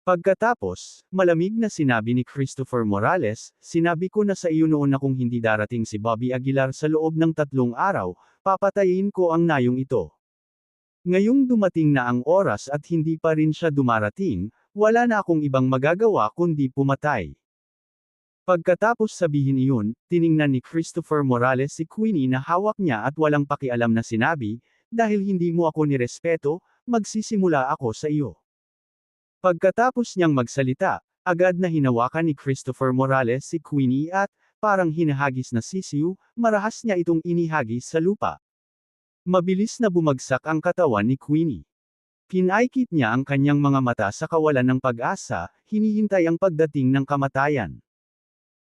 Pagkatapos, malamig na sinabi ni Christopher Morales, sinabi ko na sa iyo noon na kung hindi darating si Bobby Aguilar sa loob ng 3 araw, papatayin ko ang nayong ito. Ngayong dumating na ang oras at hindi pa rin siya dumarating, wala na akong ibang magagawa kundi pumatay. Pagkatapos sabihin iyon, tiningnan ni Christopher Morales si Queenie na hawak niya at walang pakialam na sinabi, dahil hindi mo ako nirespeto, magsisimula ako sa iyo. Pagkatapos niyang magsalita, agad na hinawakan ni Christopher Morales si Queenie at, parang hinahagis na sisiw, marahas niya itong inihagis sa lupa. Mabilis na bumagsak ang katawan ni Queenie. Pinaikit niya ang kanyang mga mata sa kawalan ng pag-asa, hinihintay ang pagdating ng kamatayan.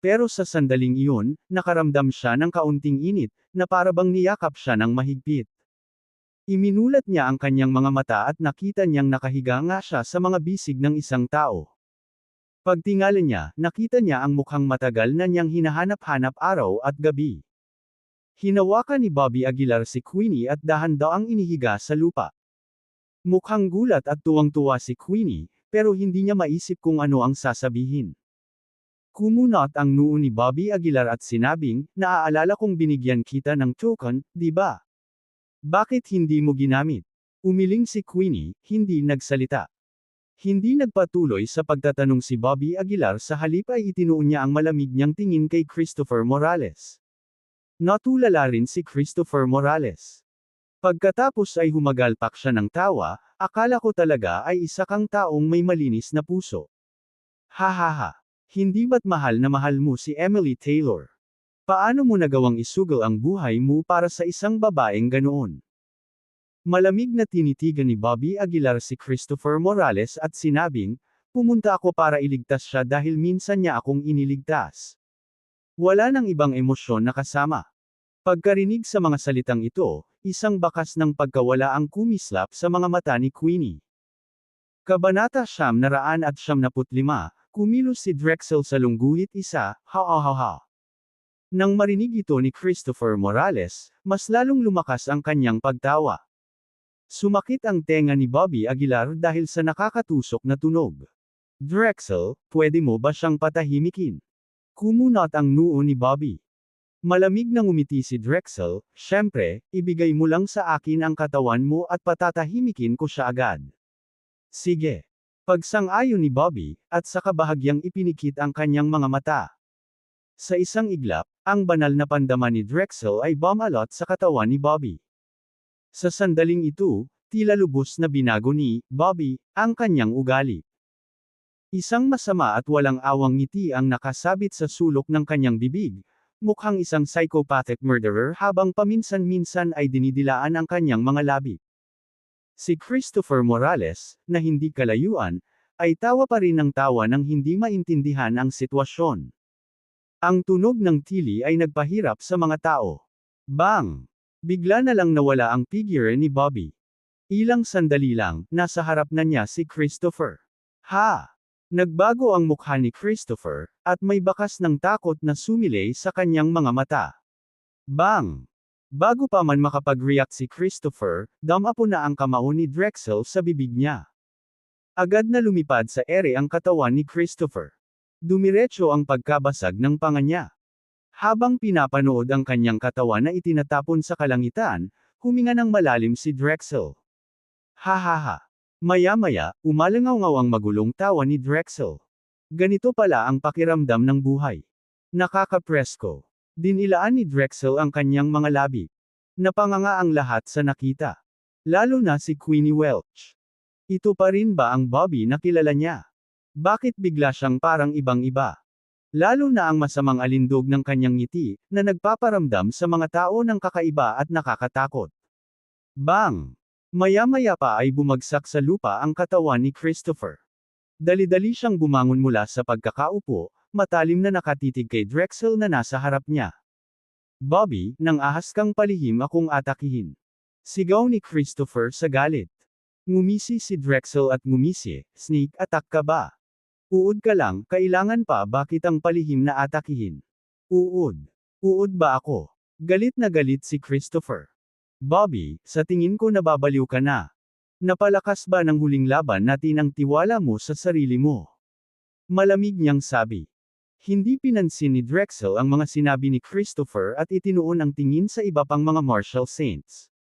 Pero sa sandaling iyon, nakaramdam siya ng kaunting init, na parabang niyakap siya ng mahigpit. Iminulat niya ang kanyang mga mata at nakita niyang nakahiga nga siya sa mga bisig ng isang tao. Pagtingala niya, nakita niya ang mukhang matagal na niyang hinahanap-hanap araw at gabi. Hinawakan ni Bobby Aguilar si Queenie at dahan-daang inihiga sa lupa. Mukhang gulat at tuwang-tuwa si Queenie, pero hindi niya maisip kung ano ang sasabihin. Kumunot ang noo ni Bobby Aguilar at sinabing, naaalala kong binigyan kita ng token, di ba? Bakit hindi mo ginamit? Umiling si Queenie, hindi nagsalita. Hindi nagpatuloy sa pagtatanong si Bobby Aguilar, sa halip ay itinuon niya ang malamig niyang tingin kay Christopher Morales. Natulala rin si Christopher Morales. Pagkatapos ay humagalpak siya ng tawa, akala ko talaga ay isa kang taong may malinis na puso. Hahaha. Hindi ba't mahal na mahal mo si Emily Taylor? Paano mo nagawang isugal ang buhay mo para sa isang babaeng ganoon? Malamig na tinitigan ni Bobby Aguilar si Christopher Morales at sinabing, pumunta ako para iligtas siya dahil minsan niya akong iniligtas. Wala nang ibang emosyon na kasama. Pagkarinig sa mga salitang ito, isang bakas ng pagkawala ang kumislap sa mga mata ni Queenie. Kabanata 995, kumilos si Drexel sa lungguhit isa, ha. Nang marinig ito ni Christopher Morales, mas lalong lumakas ang kanyang pagtawa. Sumakit ang tenga ni Bobby Aguilar dahil sa nakakatusok na tunog. Drexel, pwede mo ba siyang patahimikin? Kumunot ang noo ni Bobby. Malamig na ngumiti si Drexel, syempre, ibigay mo lang sa akin ang katawan mo at patatahimikin ko siya agad. Sige. Pagsang-ayon ni Bobby, at sa kabahagyang ipinikit ang kanyang mga mata. Sa isang iglap, ang banal na pandama ni Drexel ay bumalot sa katawan ni Bobby. Sa sandaling ito, tila lubos na binago ni Bobby ang kanyang ugali. Isang masama at walang awang ngiti ang nakasabit sa sulok ng kanyang bibig, mukhang isang psychopathic murderer habang paminsan-minsan ay dinidilaan ang kanyang mga labi. Si Christopher Morales, na hindi kalayuan, ay tawa pa rin ng tawa nang hindi maintindihan ang sitwasyon. Ang tunog ng tili ay nagpahirap sa mga tao. Bang! Bigla na lang nawala ang figure ni Bobby. Ilang sandali lang, nasa harap na niya si Christopher. Ha! Nagbago ang mukha ni Christopher, at may bakas ng takot na sumilay sa kanyang mga mata. Bang! Bago pa man makapag-react si Christopher, damapo na ang kamao ni Drexel sa bibig niya. Agad na lumipad sa ere ang katawan ni Christopher. Dumiretso ang pagkabasag ng panga niya. Habang pinapanood ang kanyang katawan na itinatapon sa kalangitan, huminga ng malalim si Drexel. Hahaha. Maya-maya, umalangaw-ngaw ang magulong tawa ni Drexel. Ganito pala ang pakiramdam ng buhay. Nakakapresko. Dinilaan ni Drexel ang kanyang mga labi. Napanganga ang lahat sa nakita. Lalo na si Queenie Welch. Ito pa rin ba ang Bobby na kilala niya? Bakit bigla siyang parang ibang-iba? Lalo na ang masamang alindog ng kanyang ngiti, na nagpaparamdam sa mga tao ng kakaiba at nakakatakot. Bang! Maya-maya pa ay bumagsak sa lupa ang katawan ni Christopher. Dali-dali siyang bumangon mula sa pagkakaupo, matalim na nakatitig kay Drexel na nasa harap niya. Bobby, nang ahas kang palihim akong atakihin. Sigaw ni Christopher sa galit. Ngumisi si Drexel at ngumisi, sneak attack ka ba? Uod ka lang, kailangan pa ba kitang palihim na atakihin? Uod. Uod ba ako? Galit na galit si Christopher. Bobby, sa tingin ko nababaliw ka na. Napalakas ba ng huling laban natin ang tiwala mo sa sarili mo? Malamig niyang sabi. Hindi pinansin ni Drexel ang mga sinabi ni Christopher at itinuon ang tingin sa iba pang mga martial saints.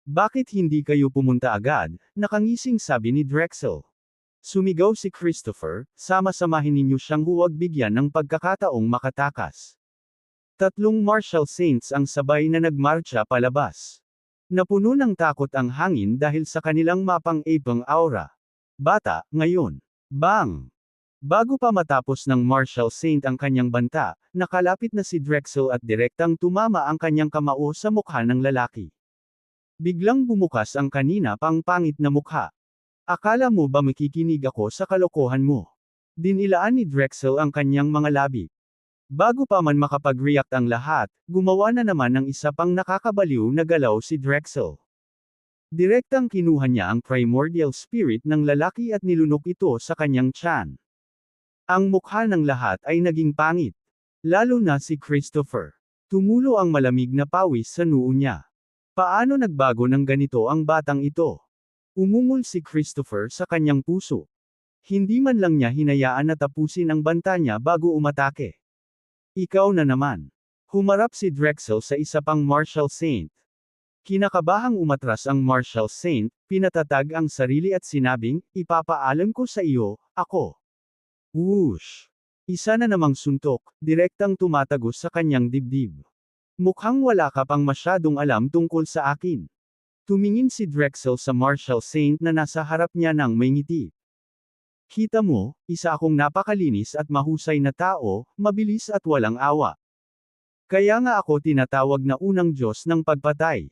Bakit hindi kayo pumunta agad? Nakangising sabi ni Drexel. Sumigaw si Christopher, sama-samahin ninyo siyang huwag bigyan ng pagkakataong makatakas. Tatlong martial saints ang sabay na nagmarcha palabas. Napuno ng takot ang hangin dahil sa kanilang mapang-ipang aura. Bata, ngayon. Bang! Bago pa matapos ng martial saint ang kanyang banta, nakalapit na si Drexel at direktang tumama ang kanyang kamao sa mukha ng lalaki. Biglang bumukas ang kanina pang pangit na mukha. Akala mo ba makikinig ako sa kalokohan mo? Dinilaan ni Drexel ang kanyang mga labi. Bago pa man makapag-react ang lahat, gumawa na naman ng isa pang nakakabaliw na galaw si Drexel. Direktang kinuha niya ang primordial spirit ng lalaki at nilunok ito sa kanyang tiyan. Ang mukha ng lahat ay naging pangit. Lalo na si Christopher. Tumulo ang malamig na pawis sa noo niya. Paano nagbago ng ganito ang batang ito? Umungol si Christopher sa kanyang puso. Hindi man lang niya hinayaan na tapusin ang banta niya bago umatake. Ikaw na naman. Humarap si Drexel sa isa pang martial saint. Kinakabahang umatras ang Marshall Saint, pinatatag ang sarili at sinabing, ipapaalam ko sa iyo, ako. Whoosh! Isa na namang suntok, direktang tumatagos sa kanyang dibdib. Mukhang wala ka pang masyadong alam tungkol sa akin. Tumingin si Drexel sa Marshall Saint na nasa harap niya nang may ngiti. Kita mo, isa akong napakalinis at mahusay na tao, mabilis at walang awa. Kaya nga ako tinatawag na unang Diyos ng pagpatay.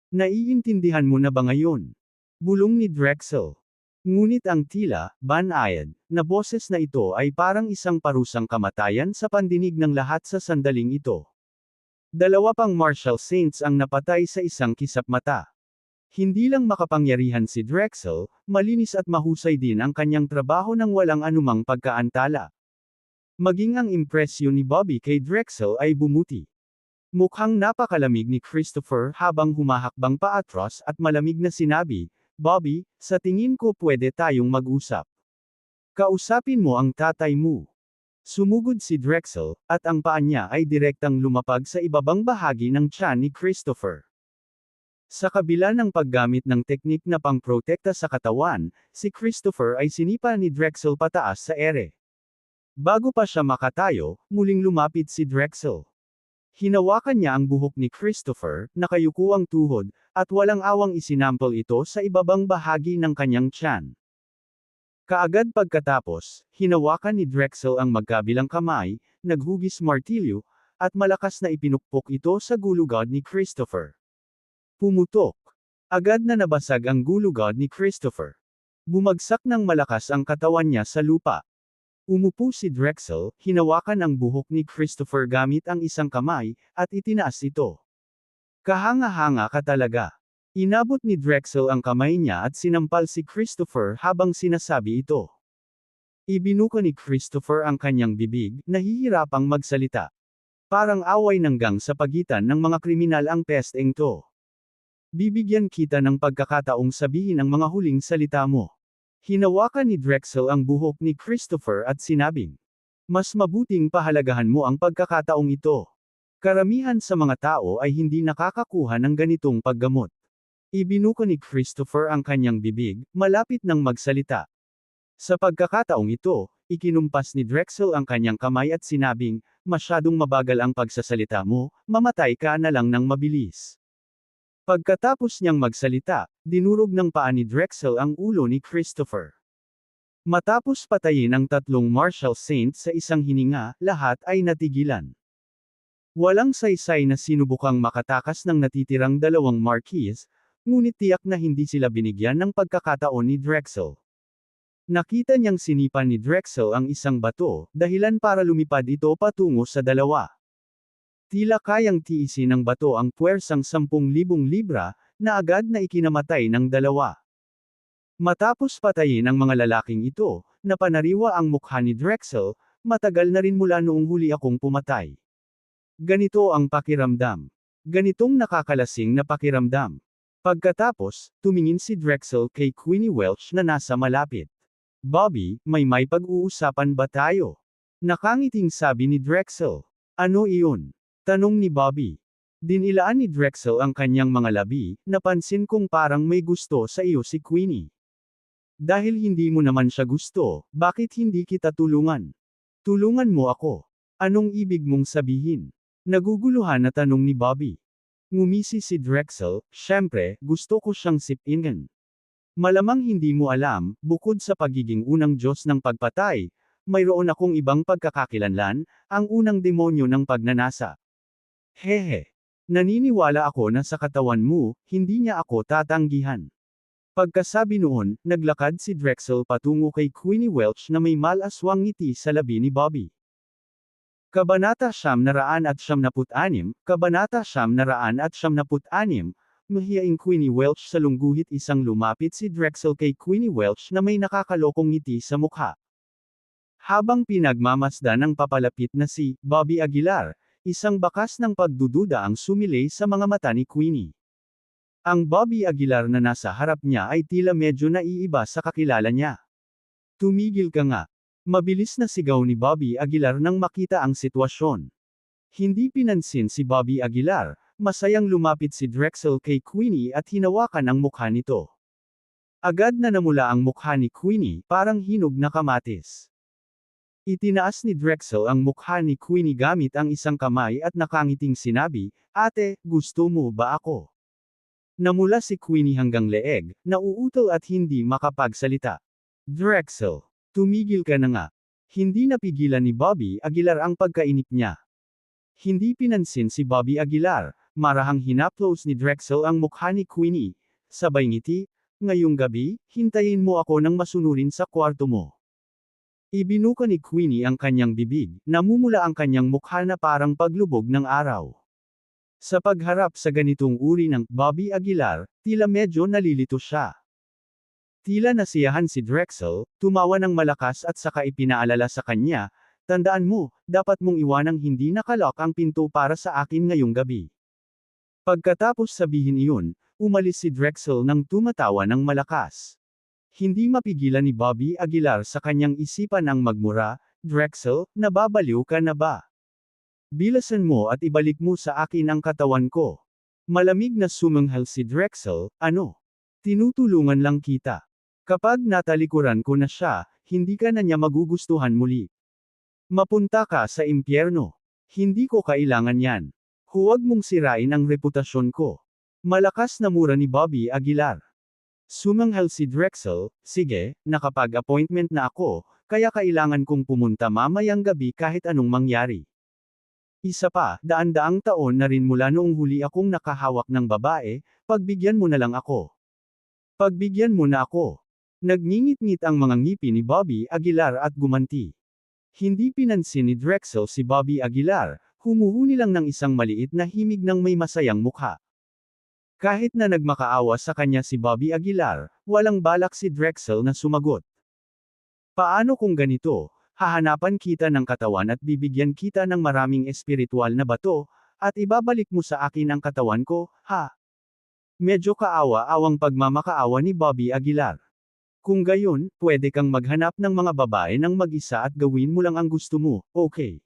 Naiintindihan mo na ba ngayon? Bulong ni Drexel. Ngunit ang tila, banayad, na boses na ito ay parang isang parusang kamatayan sa pandinig ng lahat sa sandaling ito. Dalawa pang Marshall Saints ang napatay sa isang kisap mata. Hindi lang makapangyarihan si Drexel, malinis at mahusay din ang kanyang trabaho ng walang anumang pagkaantala. Maging ang impresyon ni Bobby kay Drexel ay bumuti. Mukhang napakalamig ni Christopher habang humahakbang paatras at malamig na sinabi, Bobby, sa tingin ko pwede tayong mag-usap. Kausapin mo ang tatay mo. Sumugod si Drexel, at ang paa niya ay direktang lumapag sa ibabang bahagi ng tiyan ni Christopher. Sa kabila ng paggamit ng teknik na pangprotekta sa katawan, si Christopher ay sinipa ni Drexel pataas sa ere. Bago pa siya makatayo, muling lumapit si Drexel. Hinawakan niya ang buhok ni Christopher, nakayuko ang tuhod, at walang awang isinampol ito sa ibabang bahagi ng kanyang tiyan. Kaagad pagkatapos, hinawakan ni Drexel ang magkabilang kamay, naghugis martilyo, at malakas na ipinukpok ito sa gulugod ni Christopher. Pumutok. Agad na nabasag ang gulugod ni Christopher. Bumagsak ng malakas ang katawan niya sa lupa. Umupo si Drexel, hinawakan ang buhok ni Christopher gamit ang isang kamay, at itinaas ito. Kahanga-hanga ka talaga. Inabot ni Drexel ang kamay niya at sinampal si Christopher habang sinasabi ito. Ibinuka ni Christopher ang kanyang bibig, nahihirapang magsalita. Parang away ng gang sa pagitan ng mga kriminal ang pesteng to. Bibigyan kita ng pagkakataong sabihin ang mga huling salita mo. Hinawakan ni Drexel ang buhok ni Christopher at sinabing, mas mabuting pahalagahan mo ang pagkakataong ito. Karamihan sa mga tao ay hindi nakakakuha ng ganitong paggamot. Ibinuka ni Christopher ang kanyang bibig, malapit nang magsalita. Sa pagkakataong ito, ikinumpas ni Drexel ang kanyang kamay at sinabing, masyadong mabagal ang pagsasalita mo, mamatay ka na lang ng mabilis. Pagkatapos niyang magsalita, dinurog ng paa ni Drexel ang ulo ni Christopher. Matapos patayin ang tatlong Marshall Saints sa isang hininga, lahat ay natigilan. Walang saysay na sinubukang makatakas ng natitirang dalawang Marquis, ngunit tiyak na hindi sila binigyan ng pagkakataon ni Drexel. Nakita niyang sinipan ni Drexel ang isang bato, dahilan para lumipad ito patungo sa dalawa. Tila kayang tiisin ng bato ang puwersang 10,000 libra, na agad na ikinamatay ng dalawa. Matapos patayin ang mga lalaking ito, napanariwa ang mukha ni Drexel, matagal na rin mula noong huli akong pumatay. Ganito ang pakiramdam. Ganitong nakakalasing na pakiramdam. Pagkatapos, tumingin si Drexel kay Queenie Welch na nasa malapit. Bobby, may pag-uusapan ba tayo? Nakangiting sabi ni Drexel. Ano iyon? Tanong ni Bobby. Dinilaan ni Drexel ang kanyang mga labi, napansin kong parang may gusto sa iyo si Queenie. Dahil hindi mo naman siya gusto, bakit hindi kita tulungan? Tulungan mo ako. Anong ibig mong sabihin? Naguguluhan na tanong ni Bobby. Ngumisi si Drexel, syempre, gusto ko siyang sipingin. Malamang hindi mo alam, bukod sa pagiging unang Diyos ng pagpatay, mayroon akong ibang pagkakakilanlan, ang unang demonyo ng pagnanasa. Hehe. Naniniwala ako na sa katawan mo, hindi niya ako tatanggihan. Pagkasabi noon, naglakad si Drexel patungo kay Queenie Welch na may malaswang ngiti sa labi ni Bobby. Kabanata 996, Kabanata 996, mahiyaing Queenie Welch sa lungguhit. Isang lumapit si Drexel kay Queenie Welch na may nakakalokong ngiti sa mukha. Habang pinagmamasdan ng papalapit na si Bobby Aguilar, isang bakas ng pagdududa ang sumilay sa mga mata ni Queenie. Ang Bobby Aguilar na nasa harap niya ay tila medyo naiiba sa kakilala niya. Tumigil ka nga. Mabilis na sigaw ni Bobby Aguilar nang makita ang sitwasyon. Hindi pinansin si Bobby Aguilar, Masayang lumapit si Drexel kay Queenie at hinawakan ang mukha nito. Agad na namula ang mukha ni Queenie, parang hinog na kamatis. Itinaas ni Drexel ang mukha ni Queenie gamit ang isang kamay at nakangiting sinabi, "Ate, gusto mo ba ako?" Namula si Queenie hanggang leeg, nauutol at hindi makapagsalita. "Drexel, tumigil ka na nga." Hindi napigilan ni Bobby Aguilar ang pagkainip niya. Hindi pinansin si Bobby Aguilar, marahang hinaplos ni Drexel ang mukha ni Queenie. Sabay ngiti, "Ngayong gabi, hintayin mo ako nang masunurin sa kwarto mo." Ibinuka ni Queenie ang kanyang bibig, namumula ang kanyang mukha na parang paglubog ng araw. Sa pagharap sa ganitong uri ng Bobby Aguilar, tila medyo nalilito siya. Tila nasiyahan si Drexel, tumawa ng malakas at saka ipinaalala sa kanya, "Tandaan mo, dapat mong iwanang hindi nakalock ang pinto para sa akin ngayong gabi." Pagkatapos sabihin iyon, umalis si Drexel nang tumatawa ng malakas. Hindi mapigilan ni Bobby Aguilar sa kanyang isipan ang magmura, "Drexel, nababaliw ka na ba? Bilasan mo at ibalik mo sa akin ang katawan ko." Malamig na sumanghal si Drexel, "Ano? Tinutulungan lang kita. Kapag natalikuran ko na siya, hindi ka na niya magugustuhan muli. Mapunta ka sa impyerno. Hindi ko kailangan yan. Huwag mong sirain ang reputasyon ko." Malakas na mura ni Bobby Aguilar. Sumanghal si Drexel, "Sige, nakapag-appointment na ako, kaya kailangan kong pumunta mamayang gabi kahit anong mangyari. Isa pa, daan-daang taon na rin mula noong huli akong nakahawak ng babae, pagbigyan mo na lang ako. Pagbigyan mo na ako." Nagngingit-ngit ang mga ngipi ni Bobby Aguilar at gumanti. Hindi pinansin ni Drexel si Bobby Aguilar, humuhuni lang ng isang maliit na himig ng may masayang mukha. Kahit na nagmakaawa sa kanya si Bobby Aguilar, walang balak si Drexel na sumagot. "Paano kung ganito? Hahanapan kita ng katawan at bibigyan kita ng maraming espiritual na bato, at ibabalik mo sa akin ang katawan ko, ha?" Medyo kaawa-awang pagmamakaawa ni Bobby Aguilar. "Kung gayon, pwede kang maghanap ng mga babae ng mag-isa at gawin mo lang ang gusto mo, okay?"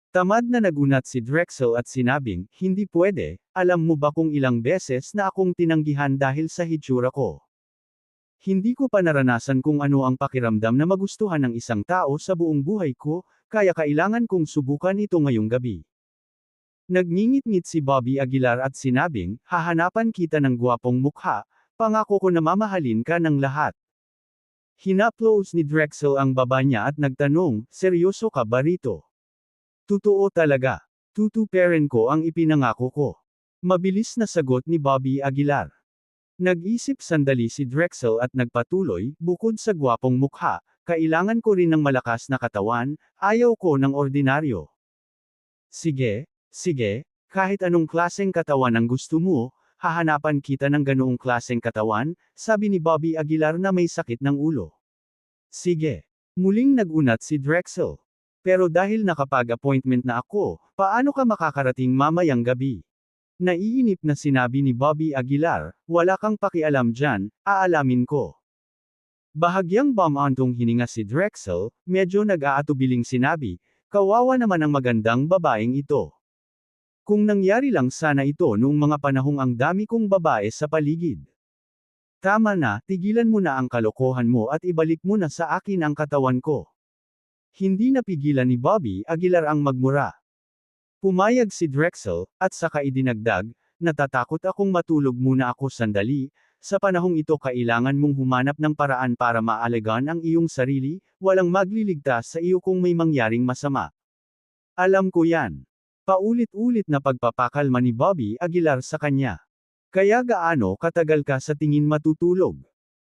Tamad na nagunat si Drexel at sinabing, "Hindi pwede, alam mo ba kung ilang beses na akong tinanggihan dahil sa hitsura ko? Hindi ko pa naranasan kung ano ang pakiramdam na magustuhan ng isang tao sa buong buhay ko, kaya kailangan kong subukan ito ngayong gabi." Nagngingit-ngit si Bobby Aguilar at sinabing, "Hahanapan kita ng gwapong mukha, pangako ko na mamahalin ka ng lahat." Hinaplos ni Drexel ang baba niya at nagtanong, "Seryoso ka ba rito?" "Totoo talaga. Tutuperin ko ang ipinangako ko." Mabilis na sagot ni Bobby Aguilar. Nag-isip sandali si Drexel at nagpatuloy, "Bukod sa gwapong mukha, kailangan ko rin ng malakas na katawan, ayaw ko ng ordinaryo." "Sige, sige, kahit anong klaseng katawan ang gusto mo, hahanapan kita ng ganoong klaseng katawan," sabi ni Bobby Aguilar na may sakit ng ulo. "Sige." Muling nagunat si Drexel. "Pero dahil nakapag-appointment na ako, paano ka makakarating mamayang gabi?" Naiinip na sinabi ni Bobby Aguilar, "Wala kang pakialam dyan, aalamin ko." Bahagyang bumantong hininga si Drexel, medyo nag-aatubiling sinabi, "Kawawa naman ang magandang babaeng ito. Kung nangyari lang sana ito noong mga panahong ang dami kong babae sa paligid. Tama na, tigilan mo na ang kalokohan mo at ibalik mo na sa akin ang katawan ko." Hindi napigilan ni Bobby Aguilar ang magmura. Pumayag si Drexel, at saka idinagdag, "Natatakot akong matulog muna ako sandali, sa panahong ito kailangan mong humanap ng paraan para maalagaan ang iyong sarili, walang magliligtas sa iyo kung may mangyaring masama. Alam ko yan." Paulit-ulit na pagpapakalma ni Bobby Aguilar sa kanya. "Kaya gaano katagal ka sa tingin matutulog?"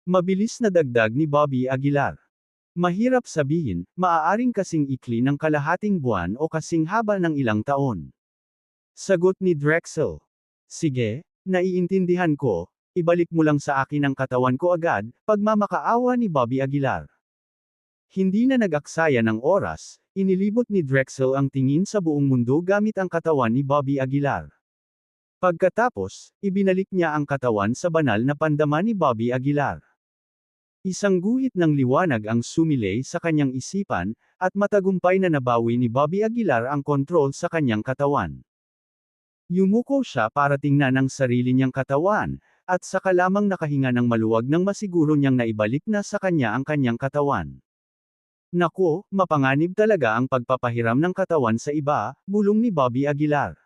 Mabilis na dagdag ni Bobby Aguilar. "Mahirap sabihin, maaaring kasing ikli ng kalahating buwan o kasing haba ng ilang taon." Sagot ni Drexel. "Sige, naiintindihan ko, ibalik mo lang sa akin ang katawan ko agad," pagmamakaawa ni Bobby Aguilar. Hindi na nag-aksaya ng oras, inilibot ni Drexel ang tingin sa buong mundo gamit ang katawan ni Bobby Aguilar. Pagkatapos, ibinalik niya ang katawan sa banal na pandama ni Bobby Aguilar. Isang guhit ng liwanag ang sumilay sa kanyang isipan, at matagumpay na nabawi ni Bobby Aguilar ang kontrol sa kanyang katawan. Yumuko siya para tingnan ang sarili niyang katawan, at saka lamang nakahinga ng maluwag nang masiguro niyang naibalik na sa kanya ang kanyang katawan. Naku, mapanganib talaga ang pagpapahiram ng katawan sa iba, bulong ni Bobby Aguilar.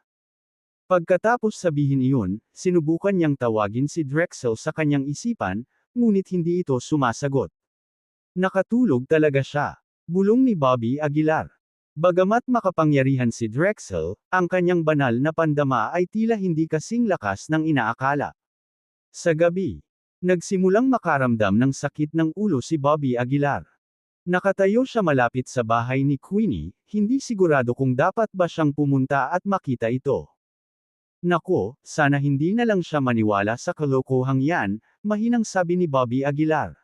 Pagkatapos sabihin iyon, sinubukan niyang tawagin si Drexel sa kanyang isipan, ngunit hindi ito sumasagot. Nakatulog talaga siya, bulong ni Bobby Aguilar. Bagamat makapangyarihan si Drexel, ang kanyang banal na pandama ay tila hindi kasing lakas ng inaakala. Sa gabi, nagsimulang makaramdam ng sakit ng ulo si Bobby Aguilar. Nakatayo siya malapit sa bahay ni Queenie, hindi sigurado kung dapat ba siyang pumunta at makita ito. Nako, sana hindi na lang siya maniwala sa kalokohang yan, mahinang sabi ni Bobby Aguilar.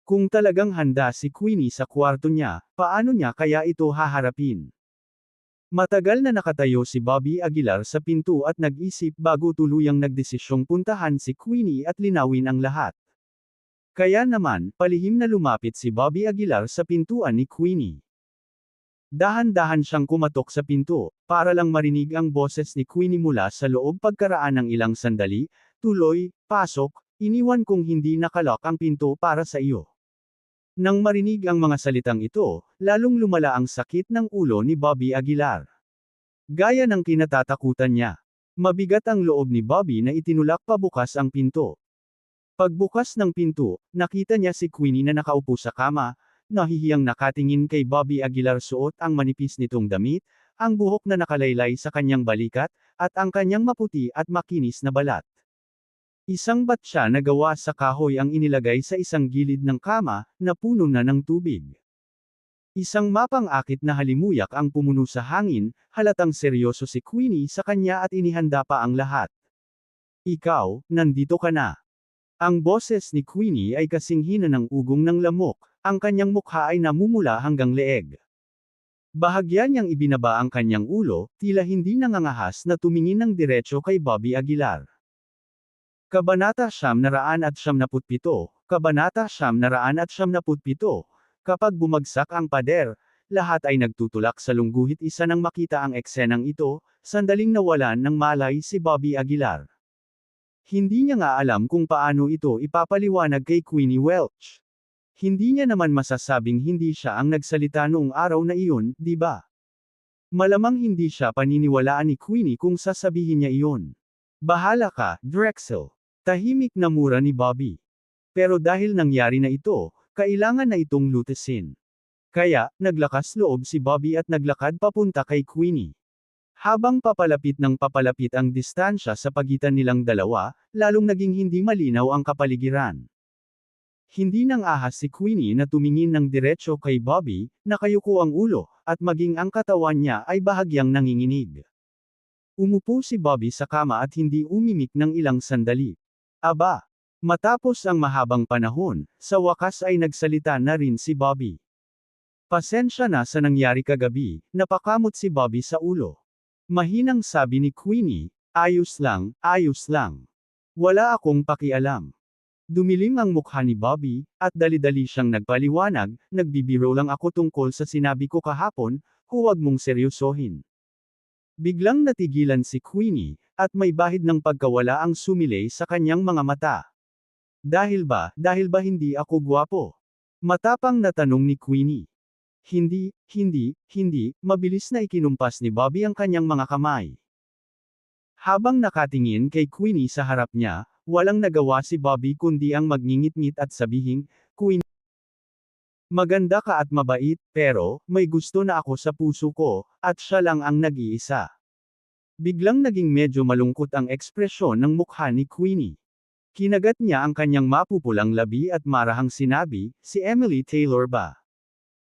Kung talagang handa si Queenie sa kwarto niya, paano niya kaya ito haharapin? Matagal na nakatayo si Bobby Aguilar sa pinto at nag-isip bago tuluyang nagdesisyong puntahan si Queenie at linawin ang lahat. Kaya naman, palihim na lumapit si Bobby Aguilar sa pintuan ni Queenie. Dahan-dahan siyang kumatok sa pinto, para lang marinig ang boses ni Queenie mula sa loob pagkaraan ng ilang sandali, tuloy, pasok, iniwan kong hindi nakalak ang pinto para sa iyo. Nang marinig ang mga salitang ito, lalong lumala ang sakit ng ulo ni Bobby Aguilar. Gaya ng kinatatakutan niya. Mabigat ang loob ni Bobby na itinulak pabukas ang pinto. Pagbukas ng pinto, nakita niya si Queenie na nakaupo sa kama, nahihiyang nakatingin kay Bobby Aguilar suot ang manipis nitong damit, ang buhok na nakalaylay sa kanyang balikat, at ang kanyang maputi at makinis na balat. Isang batya na gawa sa kahoy ang inilagay sa isang gilid ng kama, na puno na ng tubig. Isang mapang-akit na halimuyak ang pumuno sa hangin, halatang seryoso si Queenie sa kanya at inihanda pa ang lahat. Ikaw, nandito ka na. Ang boses ni Queenie ay kasing hina ng ugong ng lamok, ang kanyang mukha ay namumula hanggang leeg. Bahagya niyang ibinaba ang kanyang ulo, tila hindi nangangahas na tumingin ng diretso kay Bobby Aguilar. Kabanata 997, Kabanata 997, kapag bumagsak ang pader, lahat ay nagtutulak sa lungguhit isa nang makita ang eksenang ito, sandaling nawalan ng malay si Bobby Aguilar. Hindi niya nga alam kung paano ito ipapaliwanag kay Queenie Welch. Hindi niya naman masasabing hindi siya ang nagsalita noong araw na iyon, di ba? Malamang hindi siya paniniwalaan ni Queenie kung sasabihin niya iyon. Bahala ka, Drexel. Tahimik na mura ni Bobby. Pero dahil nangyari na ito, kailangan na itong lutasin. Kaya, naglakas loob si Bobby at naglakad papunta kay Queenie. Habang papalapit ng papalapit ang distansya sa pagitan nilang dalawa, lalong naging hindi malinaw ang kapaligiran. Hindi nang ahas si Queenie na tumingin ng diretso kay Bobby, nakayuko ang ulo, at maging ang katawan niya ay bahagyang nanginginig. Umupo si Bobby sa kama at hindi umimik ng ilang sandali. Aba! Matapos ang mahabang panahon, sa wakas ay nagsalita na rin si Bobby. Pasensya na sa nangyari kagabi, napakamot si Bobby sa ulo. Mahinang sabi ni Queenie, ayos lang, ayos lang. Wala akong pakialam. Dumilim ang mukha ni Bobby, at dali-dali siyang nagpaliwanag, nagbibiro lang ako tungkol sa sinabi ko kahapon, huwag mong seryosohin. Biglang natigilan si Queenie, at may bahid ng pagkawala ang sumilay sa kanyang mga mata. Dahil ba hindi ako gwapo? Matapang na tanong ni Queenie. Hindi, mabilis na ikinumpas ni Bobby ang kanyang mga kamay. Habang nakatingin kay Queenie sa harap niya, walang nagawa si Bobby kundi ang magngingit-ngit at sabihing, Queenie, maganda ka at mabait, pero, may gusto na ako sa puso ko, at siya lang ang nag-iisa. Biglang naging medyo malungkot ang ekspresyon ng mukha ni Queenie. Kinagat niya ang kanyang mapupulang labi at marahang sinabi, si Emily Taylor ba?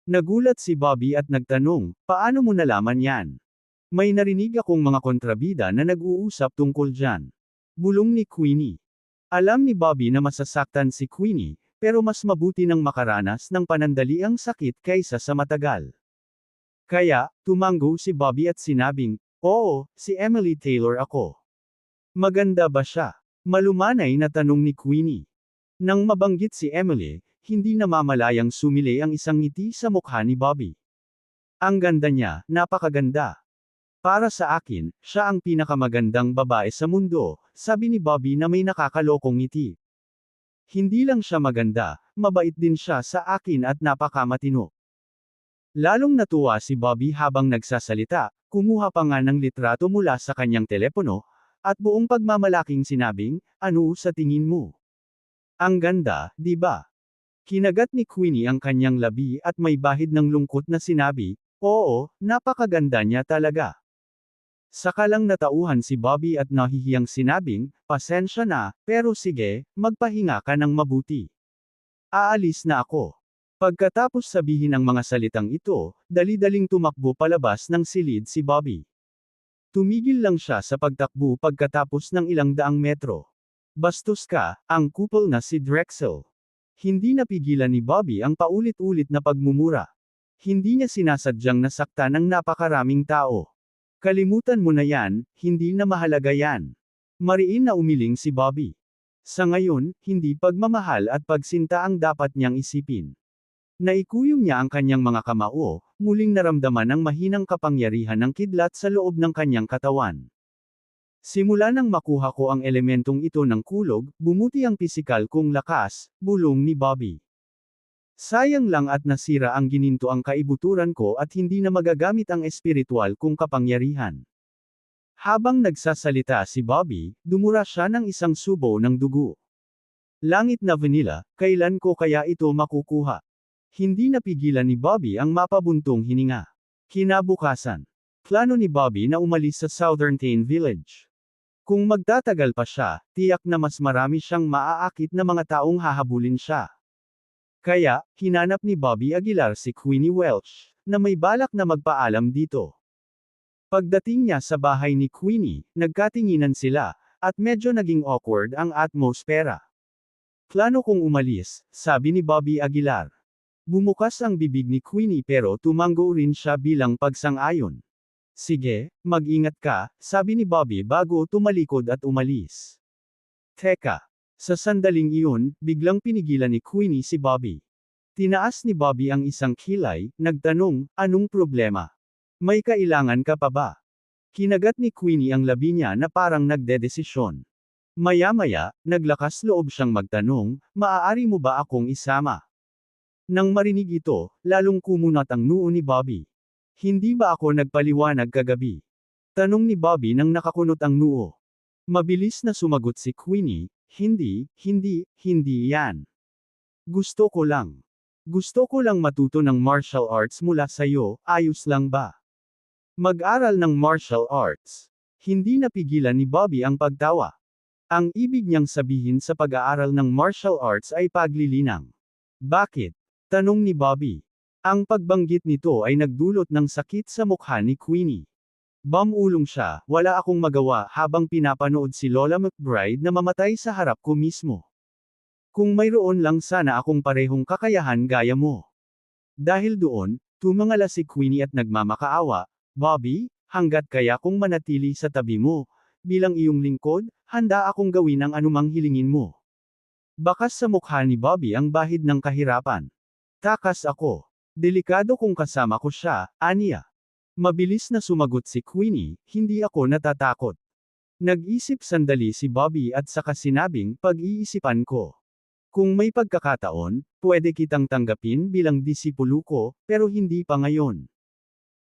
Nagulat si Bobby at nagtanong, paano mo nalaman yan? May narinig akong mga kontrabida na nag-uusap tungkol dyan. Bulong ni Queenie. Alam ni Bobby na masasaktan si Queenie, pero mas mabuti nang makaranas ng panandaliang sakit kaysa sa matagal. Kaya, tumango si Bobby at sinabing, oo, si Emily Taylor ako. Maganda ba siya? Malumanay na tanong ni Queenie. Nang mabanggit si Emily, hindi namamalayang sumilay ang isang ngiti sa mukha ni Bobby. Ang ganda niya, napakaganda. Para sa akin, siya ang pinakamagandang babae sa mundo, sabi ni Bobby na may nakakalokong ngiti. Hindi lang siya maganda, mabait din siya sa akin at napakamatino. Lalong natuwa si Bobby habang nagsasalita, kumuha pa nga ng litrato mula sa kanyang telepono, at buong pagmamalaking sinabing, ano sa tingin mo? Ang ganda, di ba? Kinagat ni Queenie ang kanyang labi at may bahid ng lungkot na sinabi, oo, napakaganda niya talaga. Saka lang natauhan si Bobby at nahihiyang sinabing, pasensya na, pero sige, magpahinga ka ng mabuti. Aalis na ako. Pagkatapos sabihin ang mga salitang ito, dali-daling tumakbo palabas ng silid si Bobby. Tumigil lang siya sa pagtakbo pagkatapos ng ilang daang metro. Bastos ka, ang kupal na si Drexel. Hindi napigilan ni Bobby ang paulit-ulit na pagmumura. Hindi niya sinasadyang nasaktan ng napakaraming tao. Kalimutan mo na yan, hindi na mahalaga yan. Mariin na umiling si Bobby. Sa ngayon, hindi pagmamahal at pagsinta ang dapat niyang isipin. Naikuyom niya ang kanyang mga kamao, muling naramdaman ang mahinang kapangyarihan ng kidlat sa loob ng kanyang katawan. Simula nang makuha ko ang elementong ito ng kulog, bumuti ang pisikal kong lakas, bulong ni Bobby. Sayang lang at nasira ang gininto ang kaibuturan ko at hindi na magagamit ang espiritual kong kapangyarihan. Habang nagsasalita si Bobby, dumura siya ng isang subo ng dugo. Langit na vanilla, kailan ko kaya ito makukuha? Hindi napigilan ni Bobby ang mapabuntong hininga. Kinabukasan, plano ni Bobby na umalis sa Southern Tane Village. Kung magtatagal pa siya, tiyak na mas marami siyang maaakit na mga taong hahabulin siya. Kaya, hinanap ni Bobby Aguilar si Queenie Welch, na may balak na magpaalam dito. Pagdating niya sa bahay ni Queenie, nagkatinginan sila, at medyo naging awkward ang atmosfera. Plano kong umalis, sabi ni Bobby Aguilar. Bumukas ang bibig ni Queenie pero tumango rin siya bilang pagsang-ayon. Sige, mag-ingat ka, sabi ni Bobby bago tumalikod at umalis. Teka. Sa sandaling iyon, biglang pinigilan ni Queenie si Bobby. Tinaas ni Bobby ang isang kilay, nagtanong, anong problema? May kailangan ka pa ba? Kinagat ni Queenie ang labi niya na parang nagdedesisyon. Maya-maya, naglakas loob siyang magtanong, maaari mo ba akong isama? Nang marinig ito, lalong kumunat ang noo ni Bobby. Hindi ba ako nagpaliwanag kagabi? Tanong ni Bobby nang nakakunot ang noo. Mabilis na sumagot si Queenie, hindi yan. Gusto ko lang. Gusto ko lang matuto ng martial arts mula sa'yo, ayos lang ba? Mag-aral ng martial arts. Hindi napigilan ni Bobby ang pagtawa. Ang ibig niyang sabihin sa pag-aaral ng martial arts ay paglilinang. Bakit? Tanong ni Bobby. Ang pagbanggit nito ay nagdulot ng sakit sa mukha ni Queenie. Bumulong siya, wala akong magawa habang pinapanood si Lola McBride na mamatay sa harap ko mismo. Kung mayroon lang sana akong parehong kakayahan gaya mo. Dahil doon, tumangala si Queenie at nagmamakaawa, Bobby, hanggat kaya kong manatili sa tabi mo, bilang iyong lingkod, handa akong gawin ang anumang hilingin mo. Bakas sa mukha ni Bobby ang bahid ng kahirapan. Takas ako. Delikado kung kasama ko siya, aniya. Mabilis na sumagot si Queenie, hindi ako natatakot. Nag-isip sandali si Bobby at saka sinabing, pag-iisipan ko. Kung may pagkakataon, pwede kitang tanggapin bilang disipulo ko, pero hindi pa ngayon.